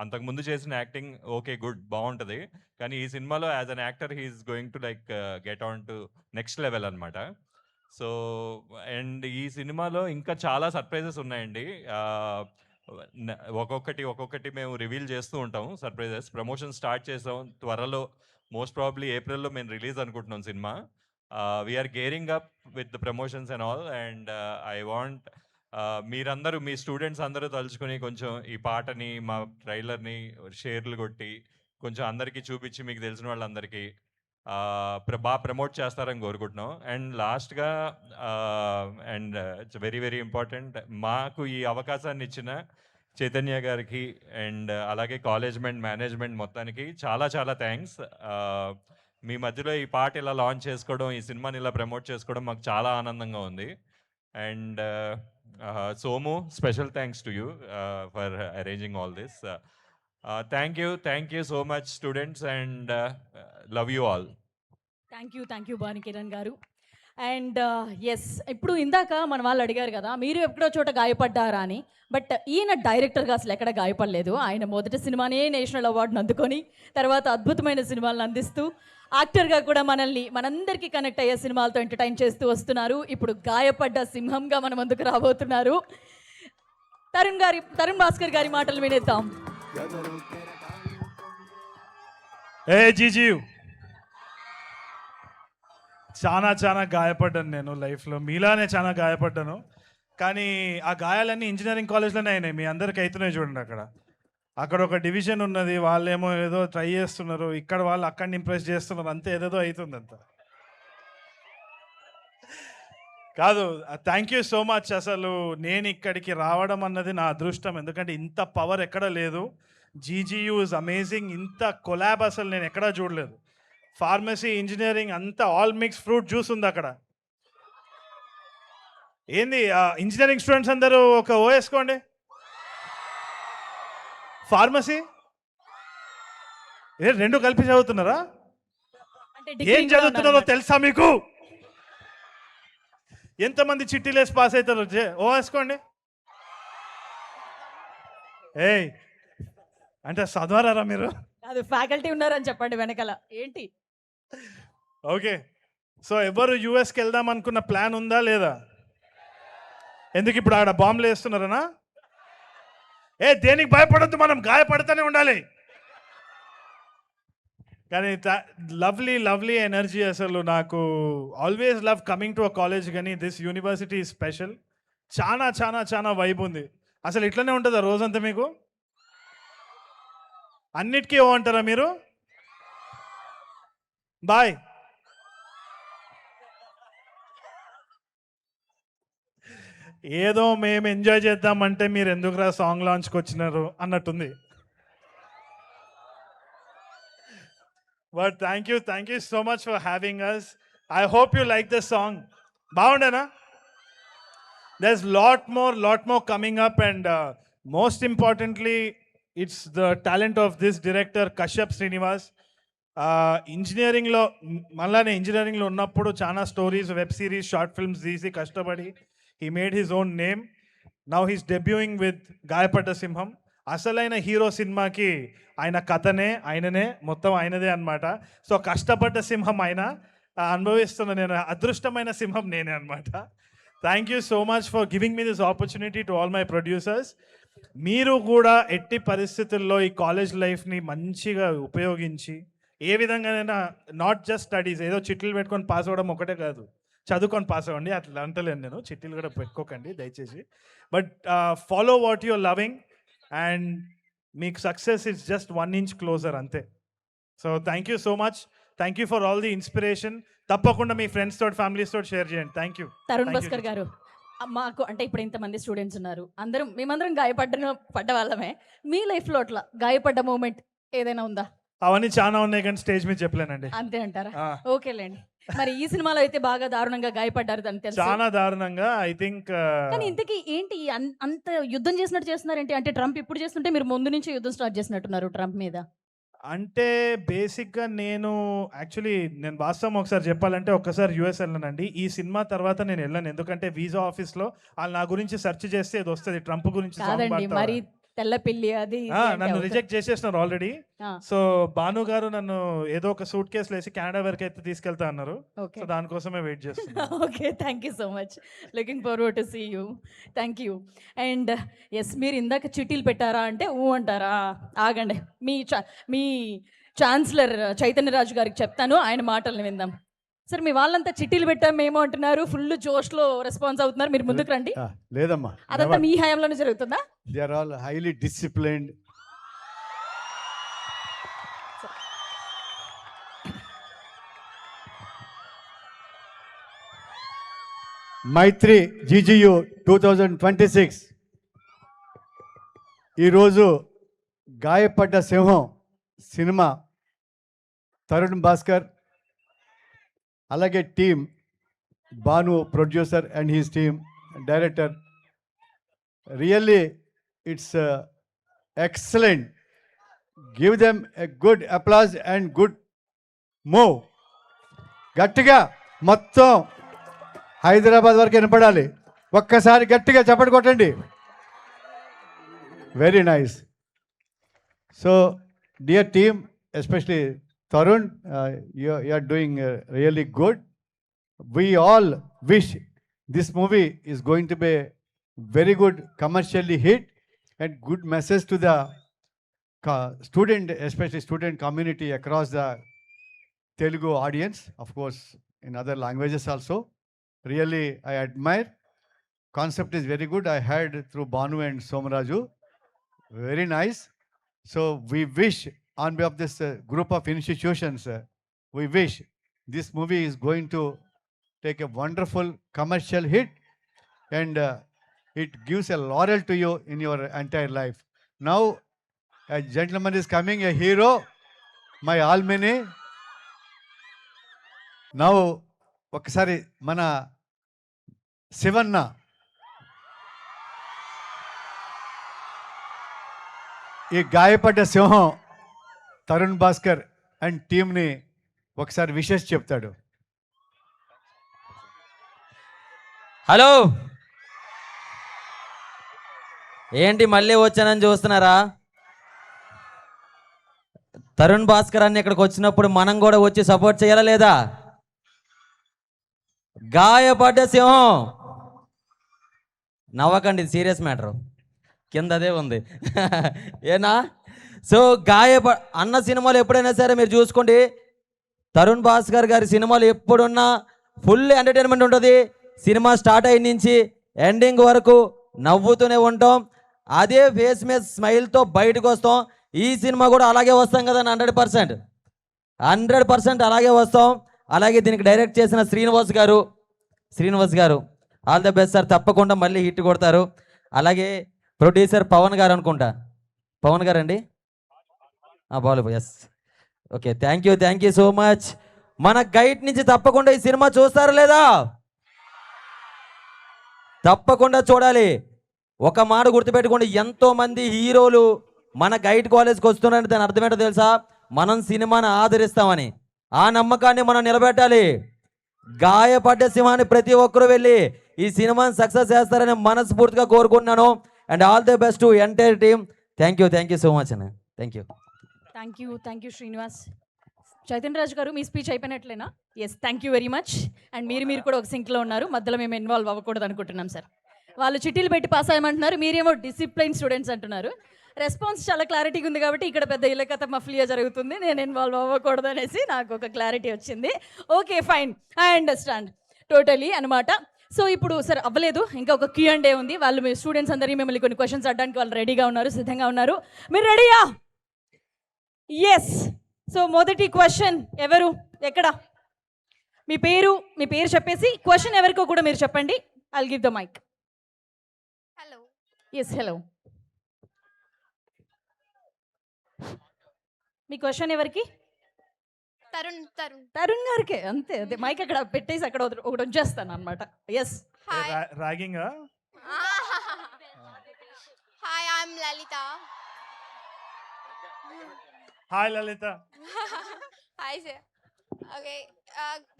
అంతకుముందు చేసిన యాక్టింగ్ ఓకే గుడ్ బాగుంటుంది, కానీ ఈ సినిమాలో as an actor he's going to like get on to next level అనమాట. సో అండ్ ఈ సినిమాలో ఇంకా చాలా సర్ప్రైజెస్ ఉన్నాయండి. ఒక్కొక్కటి మేము రివీల్ చేస్తూ ఉంటాం సర్ప్రైజెస్. ప్రమోషన్ స్టార్ట్ చేసాం, త్వరలో మోస్ట్ ప్రాబబ్లీ ఏప్రిల్లో మేము రిలీజ్ అనుకుంటున్నాం సినిమా. We're gearing up with the promotions and all. And I want మీరందరూ, మీ స్టూడెంట్స్ అందరూ తలుచుకుని కొంచెం ఈ పాటని, మా ట్రైలర్ని షేర్లు కొట్టి కొంచెం అందరికీ చూపించి మీకు తెలిసిన వాళ్ళందరికీ బాగా ప్రమోట్ చేస్తారని కోరుకుంటున్నాం. అండ్ లాస్ట్గా and it's very very important, మాకు ఈ అవకాశాన్ని ఇచ్చిన చైతన్య గారికి అండ్ అలాగే కాలేజ్ మేనేజ్మెంట్ మొత్తానికి చాలా చాలా థ్యాంక్స్. మీ మధ్యలో ఈ పాట ఇలా లాంచ్ చేసుకోవడం, ఈ సినిమాని ఇలా ప్రమోట్ చేసుకోవడం మాకు చాలా ఆనందంగా ఉంది. And Somu, special thanks to you for arranging all this. Thank you so much students and love you all. Thank you Bhanukiran గారు. అండ్ ఎస్, ఇప్పుడు ఇందాక మన వాళ్ళు అడిగారు కదా మీరు ఎక్కడో చోట గాయపడ్డారా అని. బట్ ఈయన డైరెక్టర్గా అసలు ఎక్కడ గాయపడలేదు. ఆయన మొదటి సినిమానే నేషనల్ అవార్డును అందుకొని తర్వాత అద్భుతమైన సినిమాలను అందిస్తూ యాక్టర్గా కూడా మనందరికీ కనెక్ట్ అయ్యే సినిమాలతో ఎంటర్టైన్ చేస్తూ వస్తున్నారు. ఇప్పుడు గాయపడ్డ సింహంగా మన ముందుకు రాబోతున్నారు. తరుణ్ భాస్కర్ గారి మాటలు వినేద్దాం. జీజీయు, చాలా గాయపడ్డాను నేను లైఫ్లో, మీలానే చాలా గాయపడ్డాను. కానీ ఆ గాయాలన్నీ ఇంజనీరింగ్ కాలేజ్లోనే అయినాయి. మీ అందరికి అవుతున్నాయి చూడండి. అక్కడ ఒక డివిజన్ ఉన్నది, వాళ్ళేమో ఏదో ట్రై చేస్తున్నారు, ఇక్కడ వాళ్ళు అక్కడిని ఇంప్రెస్ చేస్తున్నారు, అంతే ఏదేదో అవుతుంది అంత. కాదు, థ్యాంక్ యూ సో మచ్. అసలు నేను ఇక్కడికి రావడం అన్నది నా అదృష్టం, ఎందుకంటే ఇంత పవర్ ఎక్కడ లేదు. జీజీయూ ఇస్ అమేజింగ్. ఇంత కొలాబ్ అసలు నేను ఎక్కడా చూడలేదు. ఫార్మసీ, ఇంజనీరింగ్ అంతా ఆల్ మిక్స్ ఫ్రూట్ జ్యూస్ ఉంది అక్కడ. ఏంది ఇంజనీరింగ్ స్టూడెంట్స్ అందరూ ఒక ఓ వేసుకోండి. ఫార్మసీ రెండు కలిపి చదువుతున్నారా? ఏం చదువుతున్నారో తెలుసా మీకు? ఎంతమంది చిట్టీలేసి పాస్ అవుతారో ఓ వేసుకోండి. ఏయ్ అంటే చదవరారా మీరు? కాదు, ఫ్యాకల్టీ ఉన్నారని చెప్పండి వెనకాల. ఏంటి? ఓకే, సో ఎవరు యూఎస్కి వెళ్దాం అనుకున్న ప్లాన్ ఉందా లేదా? ఎందుకు ఇప్పుడు ఆడ బాంబులు వేస్తున్నారనా? దేనికి భయపడద్దు, మనం గాయపడుతూనే ఉండాలి. కానీ లవ్లీ ఎనర్జీ. అసలు నాకు always love coming to a college, కానీ దిస్ యూనివర్సిటీ ఈజ్ స్పెషల్. చాలా వైబ్ ఉంది. అసలు ఇట్లనే ఉంటుందా రోజంతా మీకు? అన్నిటికీ ఓ అంటారా మీరు? బాయ్ ఏదో మేము ఎంజాయ్ చేద్దామంటే మీరు ఎందుకురా సాంగ్ లాంచ్కి వచ్చినారు అన్నట్టుంది. But thank you so much for having us. I hope you like the song. బాగుండేనా? there's lot more coming up, and most importantly it's the talent of this director Kashyap Srinivas. ఇంజనీరింగ్లో మళ్ళానే ఇంజనీరింగ్లో ఉన్నప్పుడు చాలా stories, web series, short films తీసి కష్టపడి he made his own name. Now he's debuting with గాయపడ్డ సింహం. అసలైన హీరో సినిమాకి ఆయన కథనే ఆయననే, మొత్తం ఆయనదే అనమాట. సో కష్టపడ్డ సింహం ఆయన, అనుభవిస్తున్న నేను అదృష్టమైన సింహం నేనే అనమాట. Thank you so much for giving me this opportunity to all my producers. మీరు కూడా ఎట్టి పరిస్థితుల్లో ఈ కాలేజ్ లైఫ్ని మంచిగా ఉపయోగించి ఏ విధంగానైనా, నాట్ జస్ట్ స్టడీస్, ఏదో చిట్లు పెట్టుకొని పాస్ అవ్వడం ఒకటే కాదు, చదువుకొని పాస్ అవ్వండి అట్లా అంటలేను నేను, చిట్టీలు కూడా పెట్టుకోకండి దయచేసి. But follow what your loving and మీకు success is just 1 inch closer అంతే. So thank you so much. Thank you for all the inspiration. తప్పకుండా మీ ఫ్రెండ్స్ తోటి, ఫ్యామిలీస్ తోటి షేర్ చేయండి. Thank you. తరుణ్ భాస్కర్ గారు, మాకు అంటే ఇప్పుడు ఇంతమంది స్టూడెంట్స్ ఉన్నారు, మేమందరం పడ్డ వాళ్ళమే. మీ లైఫ్లో అట్లా గాయపడ్డ మూమెంట్ ఏదైనా ఉందా? అవన్నీ చాలా ఉన్నాయి కానీ స్టేజ్ మీద చెప్పలేనండి. అంతే అంటారా? ఓకేలేండి. మరి ఈ సినిమాలో అయితే బాగా దారుణంగా గాయపడ్డారు, దాన్ని తెలుసు. చాలా దారుణంగా, ఐ థింక్. కానీ ఇంతకీ ఏంటి అంత యుద్ధం చేసినట్టు చేస్తున్నారేంటి? అంటే ట్రంప్ ఇప్పుడు చేస్తుంటే మీరు ముందు నుంచి యుద్ధం స్టార్ట్ చేసినట్టున్నారు ట్రంప్ మీద. అంటే బేసిక్గా నేను వాస్తవం ఒకసారి చెప్పాలంటే ఒక్కసారి యూఎస్ వెళ్ళానండి. ఈ సినిమా తర్వాత నేను వెళ్ళాను, ఎందుకంటే వీసా ఆఫీస్లో వాళ్ళు నా గురించి సెర్చ్ చేస్తే ఇది వస్తుంది, ట్రంప్ గురించి. కాదండి, మరి తెల్ల పిల్లి అది నన్ను రిజెక్ట్ చేసేసినారు ఆల్రెడీ. సో భాను గారు నన్ను ఏదో ఒక సూట్ కేసులో వేసి కెనడా వరకు అయితే తీసుకెళ్తా అన్నారు. సో దానికోసమే వెయిట్ చేస్తున్నాను. Okay, thank you so much. Looking forward to see you. Thank you. And yes, మీరు ఇందాక చిట్టీలు పెట్టారా అంటే అంటారా? ఆగండి, మీ ఛాన్సలర్ చైతన్యరాజు గారికి చెప్తాను, ఆయన మాటల్ని విందాం. సార్, మీ వాళ్ళంతా చిట్టీలు పెట్టాం మేము అంటున్నారు, ఫుల్ జోష్లో రెస్పాన్స్ అవుతున్నారు, మీరు ముందుకు రండి. లేదమ్మా, అదంతా మీ హయాంలోనే జరుగుతుందా? They are all highly disciplined. Mythri GGU 2026 ఈరోజు గాయపడ్డ సింహం సినిమా తరుణ్ భాస్కర్ అలాగే team, Bhanu producer and his team, director, really it's excellent. Give them a good applause and good move. గట్టిగా మొత్తం హైదరాబాద్ వరకు వినపడాలి. ఒక్కసారి గట్టిగా చప్పటి కొట్టండి. Very nice. So dear team, especially Tarun, you are doing really good. We all wish this movie is going to be very good commercially hit and good message to the student, especially student community across the Telugu audience, of course in other languages also. Really, I admire. Concept is very good. I heard through Banu and Somaraju. Very nice. So we wish, on behalf of this group of institutions, we wish this movie is going to take a wonderful commercial hit and it gives a laurel to you in your entire life. Now, a gentleman is coming, a hero, my almini. Now, ఒకసారి మన శివన్న ఈ గాయపడ్డ సింహం తరుణ్ భాస్కర్ అండ్ టీమ్ని ఒకసారి విషెస్ చెప్తాడు. హలో, ఏంటి మళ్ళీ వచ్చానని చూస్తున్నారా? తరుణ్ భాస్కర్ అన్ని ఇక్కడికి వచ్చినప్పుడు మనం కూడా వచ్చి సపోర్ట్ చేయాలా లేదా? గాయపడ్డ సింహం, నవ్వకండి, సీరియస్ మ్యాటర్, కింద అదే ఉంది ఏనా? సో అన్న సినిమాలు ఎప్పుడైనా సరే మీరు చూసుకోండి, తరుణ్ భాస్కర్ గారి సినిమాలు ఎప్పుడున్నా ఫుల్ ఎంటర్టైన్మెంట్ ఉంటుంది. సినిమా స్టార్ట్ అయిన నుంచి ఎండింగ్ వరకు నవ్వుతూనే ఉంటాం, అదే ఫేస్ మీద స్మైల్తో బయటకు వస్తాం. ఈ సినిమా కూడా అలాగే వస్తాం కదా, 100% అలాగే వస్తాం. అలాగే దీనికి డైరెక్ట్ చేసిన శ్రీనివాస్ గారు ఆల్ ద బెస్ట్ సార్, తప్పకుండా మళ్ళీ హిట్ కొడతారు. అలాగే ప్రొడ్యూసర్ పవన్ గారు అనుకుంటా, పవన్ గారు అండి, Balu, yes, okay, thank you so much. మన గైడ్ నుంచి తప్పకుండా ఈ సినిమా చూస్తారా లేదా? తప్పకుండా చూడాలి. ఒక మాట గుర్తుపెట్టుకోండి, ఎంతో మంది హీరోలు మన గైడ్ కాలేజ్కి వస్తున్నారని దాని అర్థమేంటో తెలుసా? మనం సినిమాని ఆదరిస్తామని. ఆ నమ్మకాన్ని మనం నిలబెట్టాలి. గాయపడ్డ సింహాన్ని ప్రతి ఒక్కరూ వెళ్ళి ఈ సినిమాని సక్సెస్ చేస్తారని మనస్ఫూర్తిగా కోరుకుంటున్నాను. And all the best to entire team. Thank you so much అన్న. Thank you Srinivas. చైతన్య రాజు గారు, మీ స్పీచ్ అయిపోయినట్లేనా? Yes, thank you very much. And మీరు కూడా ఒక సింక్లో ఉన్నారు, మధ్యలో మేము ఇన్వాల్వ్ అవ్వకూడదు అనుకుంటున్నాం సార్. వాళ్ళు చిట్టీలు పెట్టి పాస్ అయ్యమంటున్నారు, మీరేమో డిసిప్లైన్ స్టూడెంట్స్ అంటున్నారు. రెస్పాన్స్ చాలా క్లారిటీగా ఉంది కాబట్టి ఇక్కడ పెద్ద ఇలకత మఫ్లియా జరుగుతుంది, నేను ఇన్వాల్వ్ అవ్వకూడదు అనేసి నాకు ఒక క్లారిటీ వచ్చింది. Okay, fine, I understand totally అనమాట. సో ఇప్పుడు సార్ అవ్వలేదు, ఇంకా ఒక Q&A ఉంది. వాళ్ళు మీ స్టూడెంట్స్ అందరినీ మిమ్మల్ని కొన్ని క్వశ్చన్స్ అడడానికి వాళ్ళు రెడీగా ఉన్నారు, సిద్ధంగా ఉన్నారు. మీరు రెడీయా? ఎస్. సో మొదటి క్వశ్చన్ ఎవరు, ఎక్కడ? మీ పేరు చెప్పేసి క్వశ్చన్ ఎవరికో కూడా మీరు చెప్పండి. I'll give the mic. Hello. Yes, hello. మీ క్వశ్చన్ ఎవరికి? తరుణ్ గారికి. అంతే, అదే మైక్ అక్కడ పెట్టేసి అక్కడ ఒకటి వచ్చేస్తాను అనమాట. ఎస్. ర్యాగింగా? Hi, I'm Lalitha. Hi Lalitha. Hi sir. Okay,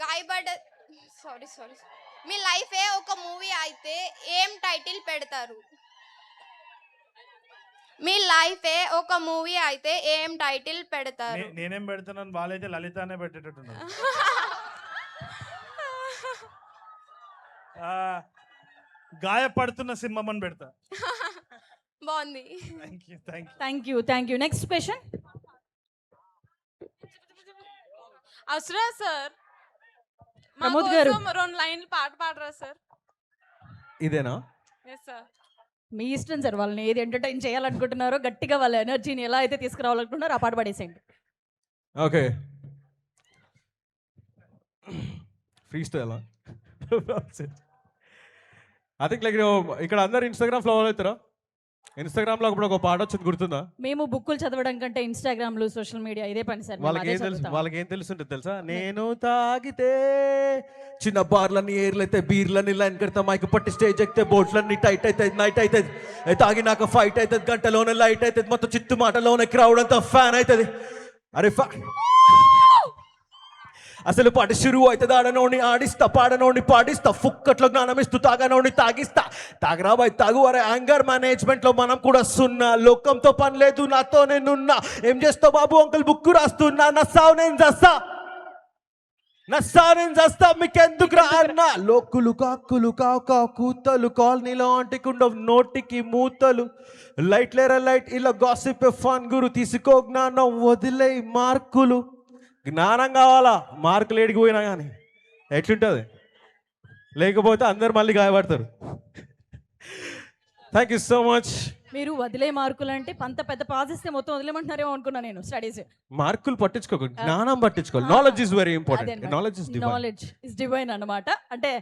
Gayapadda sorry మీ లైఫే ఒక మూవీ అయితే ఏం టైటిల్ పెడతారు? మీ లైఫే ఒక మూవీ అయితే ఏం టైటిల్ పెడతారు? నేనేం పెడతానని వాళ్ళైతే లలిత అనే పెట్టేటట్టున్నారు. గాయపడుతున్న సింహం అని పెడతా. బాగుంది. Thank you. Next question. అవసరా సార్, ప్రమోద్ గారు, 2 లైన్లు పాట పాడరా సార్? ఇదేనా? Yes sir. మీ ఇష్టం సార్, వాళ్ళని ఏది ఎంటర్టైన్ చేయాలనుకుంటున్నారో, గట్టిగా వాళ్ళ ఎనర్జీని ఎలా అయితే తీసుకురావాలనుకుంటున్నారో ఆ పాట పాడేసేయండి. Okay, free style. I think like ఇక్కడ అందరు ఇన్స్టాగ్రామ్ ఫాలో అవుతారా? ఇన్స్టాగ్రామ్లో అప్పుడు ఒక పాట వచ్చింది, గుర్తుందా? మేము బుక్కులు చదవడం కంటే ఇన్స్టాగ్రామ్లు, సోషల్ మీడియా ఇదే పని సార్. వాళ్ళకి ఏం తెలుసుంటుంది తెలుసా? నేను తాగితే చిన్న బార్లన్నీ ఏర్లైతే, బీర్లన్నీ లైన్ కడతా, మైక్ పట్టి స్టేజ్ ఎక్కితే బోట్లన్నీ టైట్ అవుతుంది, నైట్ అవుతుంది, తాగినాక ఫైట్ అవుతుంది, గంటలోనే లైట్ అవుతుంది, మొత్తం చిత్తు మాటలోనే క్రౌడ్ అంతా ఫ్యాన్ అవుతుంది. అరే అసలు పాట షురు అవుతుంది, ఆడనోడిని ఆడిస్తా, పాడనోడిని పాడిస్తా, ఫుక్కట్లో జ్ఞానం ఇస్తూ తాగనోడిని తాగిస్తా. తాగరా బాయ్ తాగు. అరే యాంగర్ మేనేజ్మెంట్లో మనం కూడా సున్నా, లోకంతో పని లేదు, నాతో నేనున్నా. ఏం చేస్తావు బాబు అంకుల్, బుక్ రాస్తున్నా, నస్సావు నేను చస్తా, మీకెందుకు రా అన్నా. లోకులు కాకులు కావు కూతలు, కాలనీలో అంటికుండ నోటికి మూతలు, లైట్ లేరా లైట్, ఇలా గాసిప్ ఫన్ గురు, తీసుకో జ్ఞానం వదిలే మార్కులు. జ్ఞానం కావాలా, మార్కులు ఏడికి పోయినా కానీ ఎట్లుంటుంది? లేకపోతే అందరు మళ్ళీ గాయపడతారు. Thank you so much. మీరు వదిలే మార్కులు అంటే పంత పెద్ద పాస్ ఇస్తే మొత్తం వదిలేమంటున్నారేమో అనుకున్నా నేను. స్టడీస్ మార్కులు పట్టించుకోకు, జ్ఞానం పట్టించుకోవాలి. Knowledge is very important. Knowledge is divine అన్నమాట. అంటే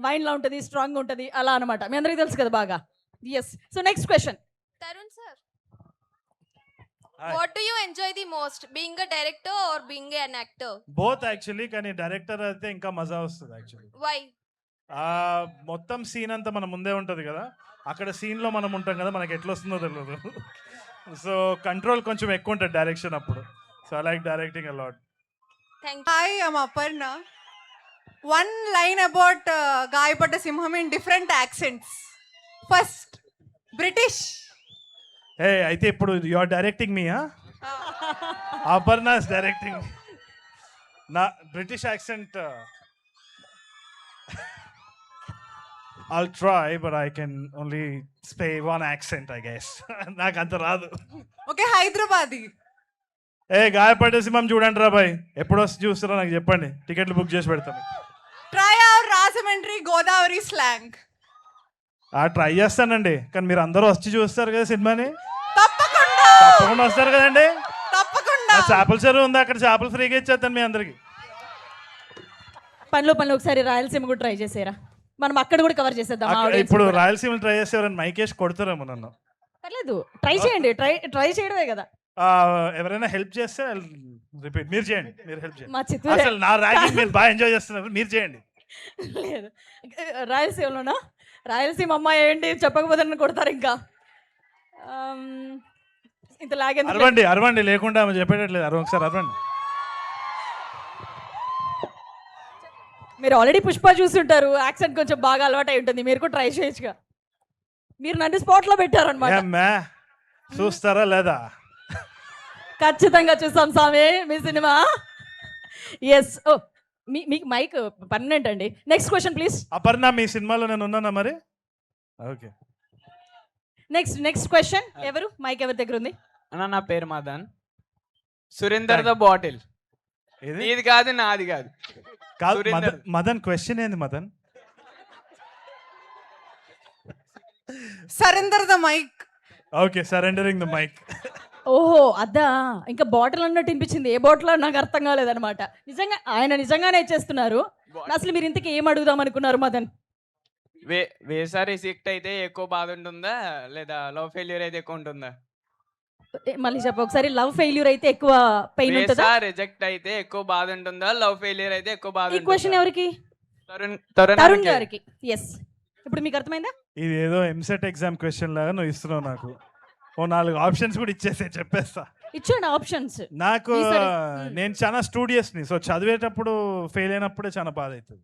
వైన్ లా ఉంటుంది, స్ట్రాంగ్ ఉంటుంది, అలా అన్నమాట. మీ అందరికీ తెలుసు కదా బాగా. Yes. So next question. Tarun sir, what do you enjoy the most, being a director or being an actor? Both actually, కానీ డైరెక్టర్ అయితే ఇంకా మజా వస్తుంది యాక్చువల్లీ. Why? మొత్తం సీన్ అంతా మన ముందే ఉంటుంది కదా, అక్కడ సీన్లో మనం ఉంటాం కదా, మనకి ఎట్లా వస్తుందో తెలియదు. సో కంట్రోల్ కొంచెం ఎక్కువ ఉంటుంది డైరెక్షన్ అప్పుడు. So I like directing a lot. Hi, I'm Aparna. One line about Gayapada Simham in different accents. First, British. ఏ అయితే ఇప్పుడు you are directing me? Aparna is directing నా British accent. I'll try, but I can only say one accent, I guess. నాకు అంత రాదు. Okay, Hyderabadi. గాయపడే సింహం చూడండి రా బాయ్, ఎప్పుడు వస్తే చూస్తారో నాకు చెప్పండి, టికెట్లు బుక్ చేసి పెడతాను. Try our Rajamundry Godavari slang. Try చేస్తానండి, కానీ మీరు అందరూ వచ్చి చూస్తారు కదా సినిమాని. తప్పకుండా వస్తారు కదండి. తప్పకుండా. చేపల చెరువు ఉంది, అక్కడ చేపలు ఫ్రీగా ఇచ్చేస్తాను మీ అందరికి. పనిలో ఒకసారి రాయలసీమ కూడా ట్రై చేసారా? మనం అక్కడ కూడా కవర్ చేసేద్దాం ఇప్పుడు రాయలసీమ ట్రై చేస్తే ఎవరైనా మైకేష్ కొడతారేమో నన్ను. పర్లేదు, ట్రై చేయండి. ట్రై చేయడమే కదా. ఎవరైనా హెల్ప్ చేస్తే రిపీట్ మీరు చేయండి. మీరు హెల్ప్ చేయండి. మా చిత్తూరు అసలు నా ర్యాగింగ్ మీరు బాగా ఎంజాయ్ చేస్తున్నారు, మీరు చేయండి. లేదు, రాయలసీమలోనా? రాయలసీమ అమ్మాయి ఏంటి చెప్పకపోతే నన్ను కొడతారు ఇంకా. ఇంత లాగేందుకు? అరవండి అరవండి, లేకుండా ఆమె చెప్పేటట్లేదు. ఒకసారి అరవండి. మీరు ఆల్రెడీ పుష్ప చూస్తుంటారు, యాక్సెంట్ కొంచెం బాగా అలవాటు అయి ఉంటుంది. మీరు కూడా ట్రై చేయొచ్చుగా. మీరు నన్ను స్పాట్లో పెట్టారనమాట. ఏమ్మా చూస్తారా లేదా? ఖచ్చితంగా చూస్తాం స్వామి మీ సినిమా. ఎస్. ఓ మీకు మైక్ పర్మనెంట్ అండి. Next question please. అపర్ణ, మీ సినిమాలో నేను ఉన్నానా మరి? Okay, next question. ఎవరు మైక్ ఎవరి దగ్గర ఉంది? అన్న నా పేరు మదన్. Surender the bottle. ఇది కాదు, నాది కాదు. మదన్ క్వశ్చన్ ఏంది Madan? Surrender the mic. Okay, surrendering the mic. ఓహో అదా, ఇంకా బాటిల్ అన్నట్టు వినిపించింది. ఏ బాటిల్ నాకు అర్థం కాలేదనమాట. ఆయన నిజంగానే ఇచ్చేస్తున్నారు. అసలు మీరు ఇంతకీ ఏం అడుగుదాం అనుకున్నారు మదన్? వేసారి రిజెక్ట్ అయితే ఎక్కువ బాధ ఉంటుందా, లేదా లవ్ ఫెయిల్యూర్ అయితే ఎక్కువ ఉంటుందా? మళ్ళీ చెప్పు ఒకసారి. లవ్ ఫెయిల్యూర్ అయితే ఎక్కువ పెయిన్ ఉంటుందా? రిజెక్ట్ అయితే ఎక్కువ బాధ ఉంటుందా, లవ్ ఫెయిల్యూర్ అయితే ఎక్కువ బాధ? ఈ క్వశ్చన్ ఎవరికి? తరుణ్ గారికి. ఎస్. ఇప్పుడు మీకు అర్థమైందా? ఇది ఏదో ఎంసెట్ ఎగ్జామ్ క్వశ్చన్ లాగా నువ్వు ఇస్తున్నావు నాకు. ఓ 4 ఆప్షన్స్ కూడా ఇచ్చేసే చెప్పేస్తా. ఇచ్చాను ఆప్షన్స్. నాకు నేను చాలా స్టూడియస్ని, సో చదివేటప్పుడు ఫెయిల్ అయినప్పుడే చాలా బాధ అవుతుంది.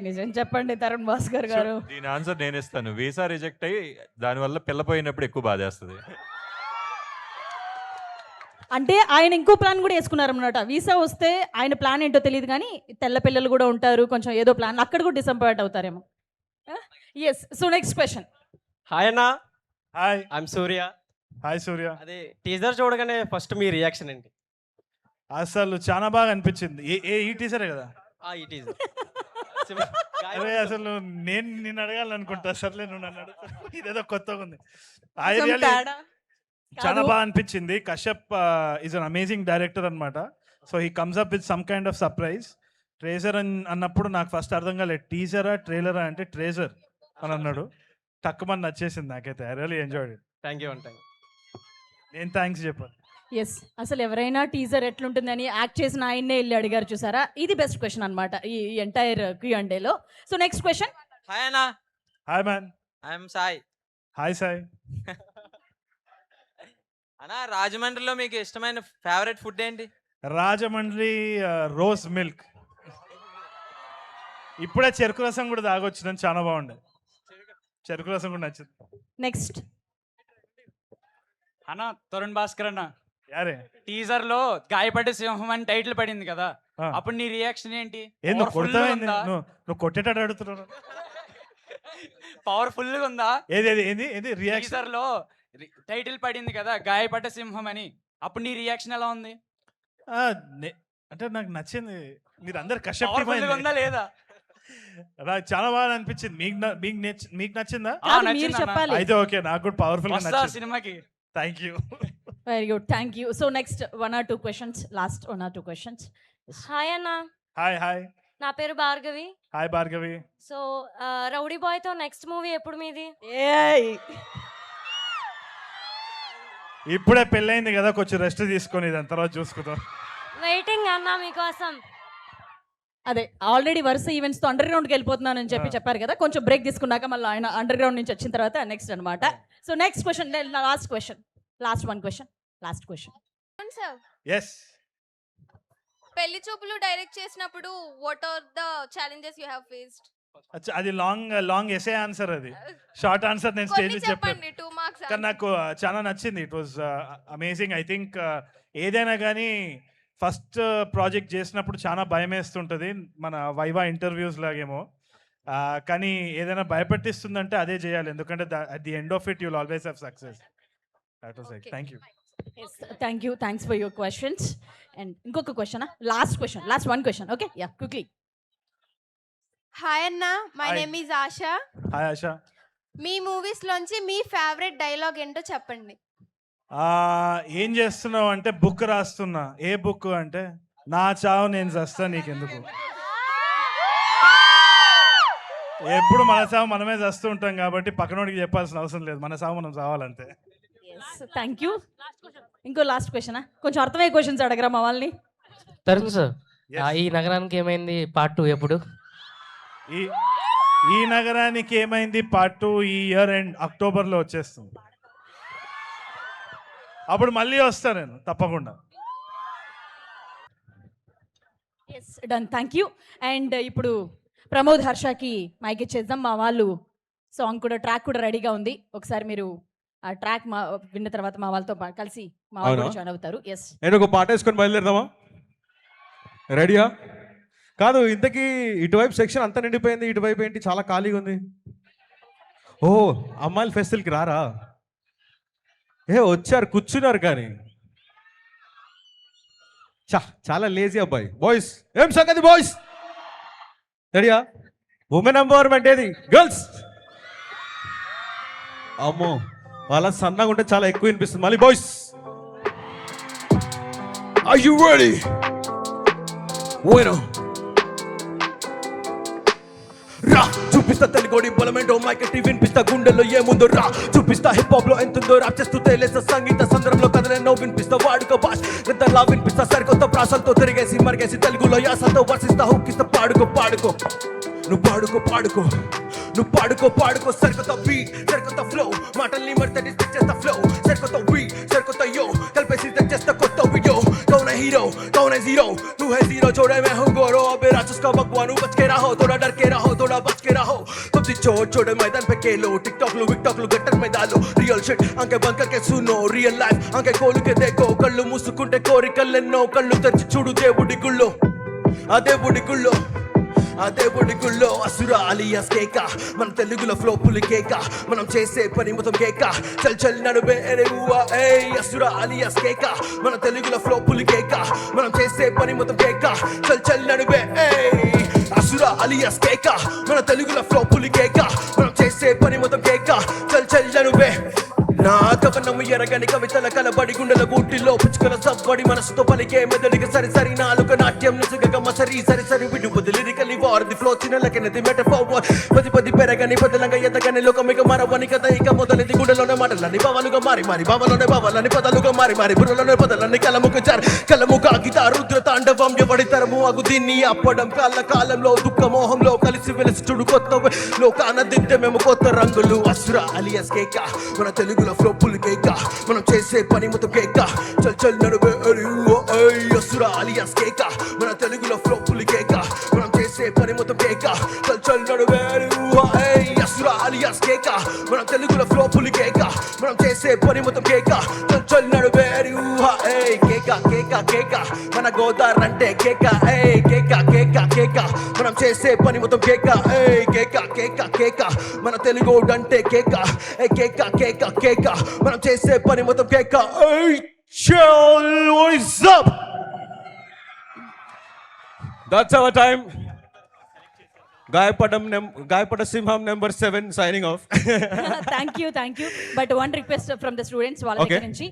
నిజం చెప్పండి తరుణ్ భాస్కర్ గారు. దీని ఆన్సర్ నేను ఇస్తాను. వీసా రిజెక్ట్ అయ్యి దానివల్ల పిల్లపోయినప్పుడు ఎక్కువ బాధేస్తుంది. అంటే ఆయన ఇంకో ప్లాన్ కూడా వేసుకున్నారు అన్నమాట. వీసా వస్తే ఆయన ప్లాన్ ఏంటో తెలియదు కానీ తెల్ల పిల్లలు కూడా ఉంటారు, కొంచెం ఏదో ప్లాన్, అక్కడ కూడా డిసప్పాయింట్ అవుతారేమో. Yes. So next question. Hi అన్న. Hi, I'm Surya. Hi Surya. అదే టీజర్ చూడగానే ఫస్ట్ మీ రియాక్షన్ ఏంటి? అసలు చాలా బాగా అనిపించింది. ఈ టీజరే కదా? ఈ టీజర్. అదే అసలు నేను నిన్ను అడగాలనుకుంటా. సర్లే, నువ్వు నన్ను అడుగుతా. ఇదేదో కొత్తగా ఉంది. చాలా బాగా అనిపించింది. Kashyap is an amazing director అనమాట. So he comes up with some kind of surprise. Treasure అన్నప్పుడు నాకు ఫస్ట్ అర్థం కాలేదు, టీజరా ట్రైలరా అంటే ట్రేజర్ అని అన్నాడు. తక్కువ నచ్చేసింది నాకైతే. I really enjoyed it. Thank you. నేను థ్యాంక్స్ చెప్పాను. ఎస్. అసలు ఎవరైనా టీజర్ ఎట్లుంటుందని యాక్ట్ చేసిన ఆయన్నే వెళ్ళి అడిగారు చూసారా. ఇది బెస్ట్ క్వశ్చన్ అనమాట ఈ ఎంటైర్ Q&Aలో. So next question. హాయ్ అన్న. Hi man. I'm Sai. Hi Sai. అన్న, రాజమండ్రిలో మీకు ఇష్టమైన ఫేవరెట్ ఫుడ్ ఏంటి? Rajahmundry rose milk. ఇప్పుడే చెరుకు రసం కూడా తాగొచ్చినాను, చాలా బాగుండేది. చెరుకు రసం కూడా నచ్చింది. నెక్స్ట్ అన్న తరుణ్ భాస్కర్ అన్న. యారే టీజర్ లో గాయపడే సింహం అని టైటిల్ పడింది కదా, అప్పుడు నీ రియాక్షన్ ఏంటి? నువ్వు కొట్టేటట్టు అడుగుతున్నావు. పవర్ఫుల్ గా ఉందా? ఏది రియాక్షన్? టీజర్ లో టైటిల్ పడింది కదా గాయపడ్డ సింహం అని, అప్పుడు నీ రియాక్షన్ ఎలా ఉంది? అంటే నాకు నచ్చింది. మీరు అందరు పవర్ఫుల్ గా ఉందా లేదా? నాకు చాలా బాగా అనిపించింది. మీకు నచ్చిందా? మీరు చెప్పాలి. అయితే ఓకే, నాకు కూడా పవర్ఫుల్ గా నచ్చింది సినిమాకి. Thank you. Very good, thank you. So next 1 or 2 questions. Last 1 or 2 questions. Hi అన్న. Hi hi. నా పేరు Bhargavi. Hi Bhargavi. So rowdy boy తో నెక్స్ట్ మూవీ ఎప్పుడు మీది? ఇప్పుడే పెళ్ళైంది కదా, కొంచెం రెస్ట్ తీసుకొని దాని తర్వాత చూసుకుందాం. వెయిటింగ్ అన్న మీకోసం. అదే ఆల్రెడీ వరుస ఈవెంట్స్ తో అండర్ గ్రౌండ్కి వెళ్ళిపోతున్నానని చెప్పారు కదా, కొంచెం బ్రేక్ తీసుకున్నాక మళ్ళీ ఆయన అండర్ గ్రౌండ్ నుంచి వచ్చిన తర్వాత నెక్స్ట్ అనమాట. So next question, last question, last question. yes. Pelli Choopulu direct చేసినప్పుడు what are the challenges you have faced? అది లాంగ్ ఎసే ఆన్సర్, అది షార్ట్ ఆన్సర్ నేను స్టేజ్ లో చెప్పాను. 2 మార్క్స్. కానీ నాకు చాలా నచ్చింది. It was amazing. I think ఏదైనా కానీ ఫస్ట్ ప్రాజెక్ట్ చేసినప్పుడు చాలా భయం వేస్తుంటుంది, మన వైవా ఇంటర్వ్యూస్ లాగేమో. కానీ ఏదైనా భయపెట్టిస్తుందంటే అదే చేయాలి, ఎందుకంటే at the end of it you will always have success. That was it. Thank you. Thank you, thanks for your questions. And ఇంకొక question, last one question. Okay, ya, quickly. Hi అన్న, my Hi. Name is Asha. Hi Asha. మీ మూవీస్ లోంచి మీ ఫేవరెట్ డైలాగ్ ఏంటో చెప్పండి. ఏం చేస్తున్నావు అంటే బుక్ రాస్తున్నా. ఏ బుక్ అంటే నా చావు నేను చస్తా నీకెందుకు. ఎప్పుడు మన సాగు మనమే చేస్తూ ఉంటాం కాబట్టి పక్కనోడికి చెప్పాల్సిన అవసరం లేదు, మన సాగు మనం చావాలంతే. Thank you. ఇంకో లాస్ట్ క్వశ్చనా, కొంచెం అర్థమయ్యే క్వశ్చన్స్ అడగరా మా వాళ్ళని. తరుణ్ సార్, ఈ నగరానికి ఏమైంది పార్ట్ 2 ఎప్పుడు? ఈ నగరానికి ఏమైంది పార్ట్ 2 ఈ ఇయర్ ఎండ్ అక్టోబర్లో వచ్చేస్తుంది. అప్పుడు మళ్ళీ వస్తా నేను తప్పకుండా. Yes done, thank you. And ఇప్పుడు ప్రమోద్ హర్షకి మైక్ ఇచ్చేద్దాం. మా వాళ్ళు సాంగ్ కూడా ట్రాక్ కూడా రెడీగా ఉంది. ఒకసారి మీరు ఆ ట్రాక్ విన్న తర్వాత మా వాళ్ళతో కలిసి మా వాళ్ళు కూడా జాయిన్ అవుతారు. ఎస్, నేను ఒక పాట వేసుకొని బయలుదేరదామా? రెడీయా? కాదు, ఇంతకీ ఇటువైపు సెక్షన్ అంతా నిండిపోయింది, ఇటువైపు ఏంటి చాలా ఖాళీగా ఉంది? ఓ, అమ్మాయిలు ఫెస్టివల్కి రారా? వచ్చారు, కూర్చున్నారు కానీ. చాలా లేజీ అబ్బాయి. బాయ్స్ ఏం సంగతి బాయ్స్? రెడీయా? ఉమెన్ ఎంపవర్మెంట్ ఏది? గర్ల్స్. అమ్మో, వాళ్ళ సన్నగా ఉంటే చాలా ఎక్కువ వినిపిస్తుంది. మళ్ళీ boys, are you ready? Bueno. రా చూపిస్తా తెలుగోడి బలమేంటో మైకెట్టి వినిపిస్తా గుండెల్లో ఏముందో రా చూపిస్తా హిప్ హాప్ లో ఎంతుందో రాప్ చేస్తూ తేలేస్తా సంగీత సందర్భంలో కథలెన్నో వినిపిస్తా వాడుకో భాష రిద్దర్లా వినిపిస్తా సరికొత్త ప్రాసలతో తిరిగేసి మరిగేసి తెలుగులో యాసతో వర్షిస్తా హుక్కిస్తా పాడుకో పాడుకో నువ్వు పాడుకో పాడుకో నువ్వు పాడుకో పాడుకో సరికొత్త బీట్ సరికొత్త ఫ్లో మాటల్ని మరితడి తెచ్చేస్తా ఫ్లో సరికొత్త బీట్ సరికొత్త యో కలిపేసి తెచ్చేస్తా కొత్త వీడియో कौन है हीरो कौन है जीरो तू है जीरो छोड़े मैं हूँ गोरो अबे राक्षस का बकवानू बच के रहो थोड़ा डर के रहो थोड़ा बच के रहो तुम सी छोड़े मैदान पे खेलो टिकटॉक लो विकटॉक लो गटर में डालो रियल शिट आंखें बंद करके सुनो रियल लाइफ आंखें खोल के देखो कल्लू मुसुकुंटे కోరికలెన్నో కళ్ళు తెచ్చి చూడు దేవుడి గుళ్ళో అదే బుడి గుళ్ళో అసుర అలియాస్ కేక మన తెలుగులో ఫ్లో పులి కేక మనం చేసే పని మొత్తం కేక చల్ చల్ నడువే ఎరేవువా ఏయ్ అసుర అలియాస్ కేక మన తెలుగులో ఫ్లో పులి కేక మనం చేసే పని మొత్తం కేక చల్ చల్ నడువే ఏయ్ అసుర అలియాస్ కేక మన తెలుగులో ఫ్లో పులి కేక మనం చేసే పని మొత్తం కేక చల్ చల్ నడువే నా కవనము ఎరగని కవితల కలబడి గుండెల గూటిలో పుచ్చుకల సబ్బడి మనసుతో పలికే మెదడికి సరి సరి నాలుక నాట్యం నిజగ మసరి సరి సరి విడు బదిలిరికలి వార్ ది ఫ్లో చిన్నలకినది మెటఫోర్ పది పెరగని బదలంగా ఎదగని లోకమిక మరవని కథ ఇక మొదలైంది గుండెలోనే మాటలని భావాలుగా మారి భావాలోనే భావాలని పదాలుగా మారి బుర్రలోనే పదాలని కలముకు జారి కలముగా గీత రుద్ర తాండవం ఎవడి తరము అగు దీన్ని అప్పడం కాలంలో దుఃఖ మోహంలో కలిసి వెలిసి చూడు కొత్త లోకాన దిద్దే మేము కొత్త రంగులు అసుర అలియాస్ కేక మన తెలుగులో ఫ్లో పులి కేక మనం చేసే పని మొత్తం కేక చల్ చల్ నడువే అసుర అలియాస్ కేక మన తెలుగులో ఫ్లో పులి కేక మనం చేసే పని మొత్తం కేక చల్ చల్ నడువే అసుర అలియాస్ కేక మన తెలుగులో ఫ్లో పులి కేక మనం చేసే పని మొత్తం కేక చల్ చల్ నడువే కేక కేక కేక మన గోదావరి అంటే కేక కేక కేక కేక మనం చేసే పని మొత్తం కేక కేక కేక కేక మన తెలుగోడు అంటే కేక కేక కేక కేక మనం చేసే పని మొత్తం కేక what's up? That's our time. గాయపడ సింహం number 7 signing off. Thank you. But one request from the students వాళ్ళ దగ్గర నుంచి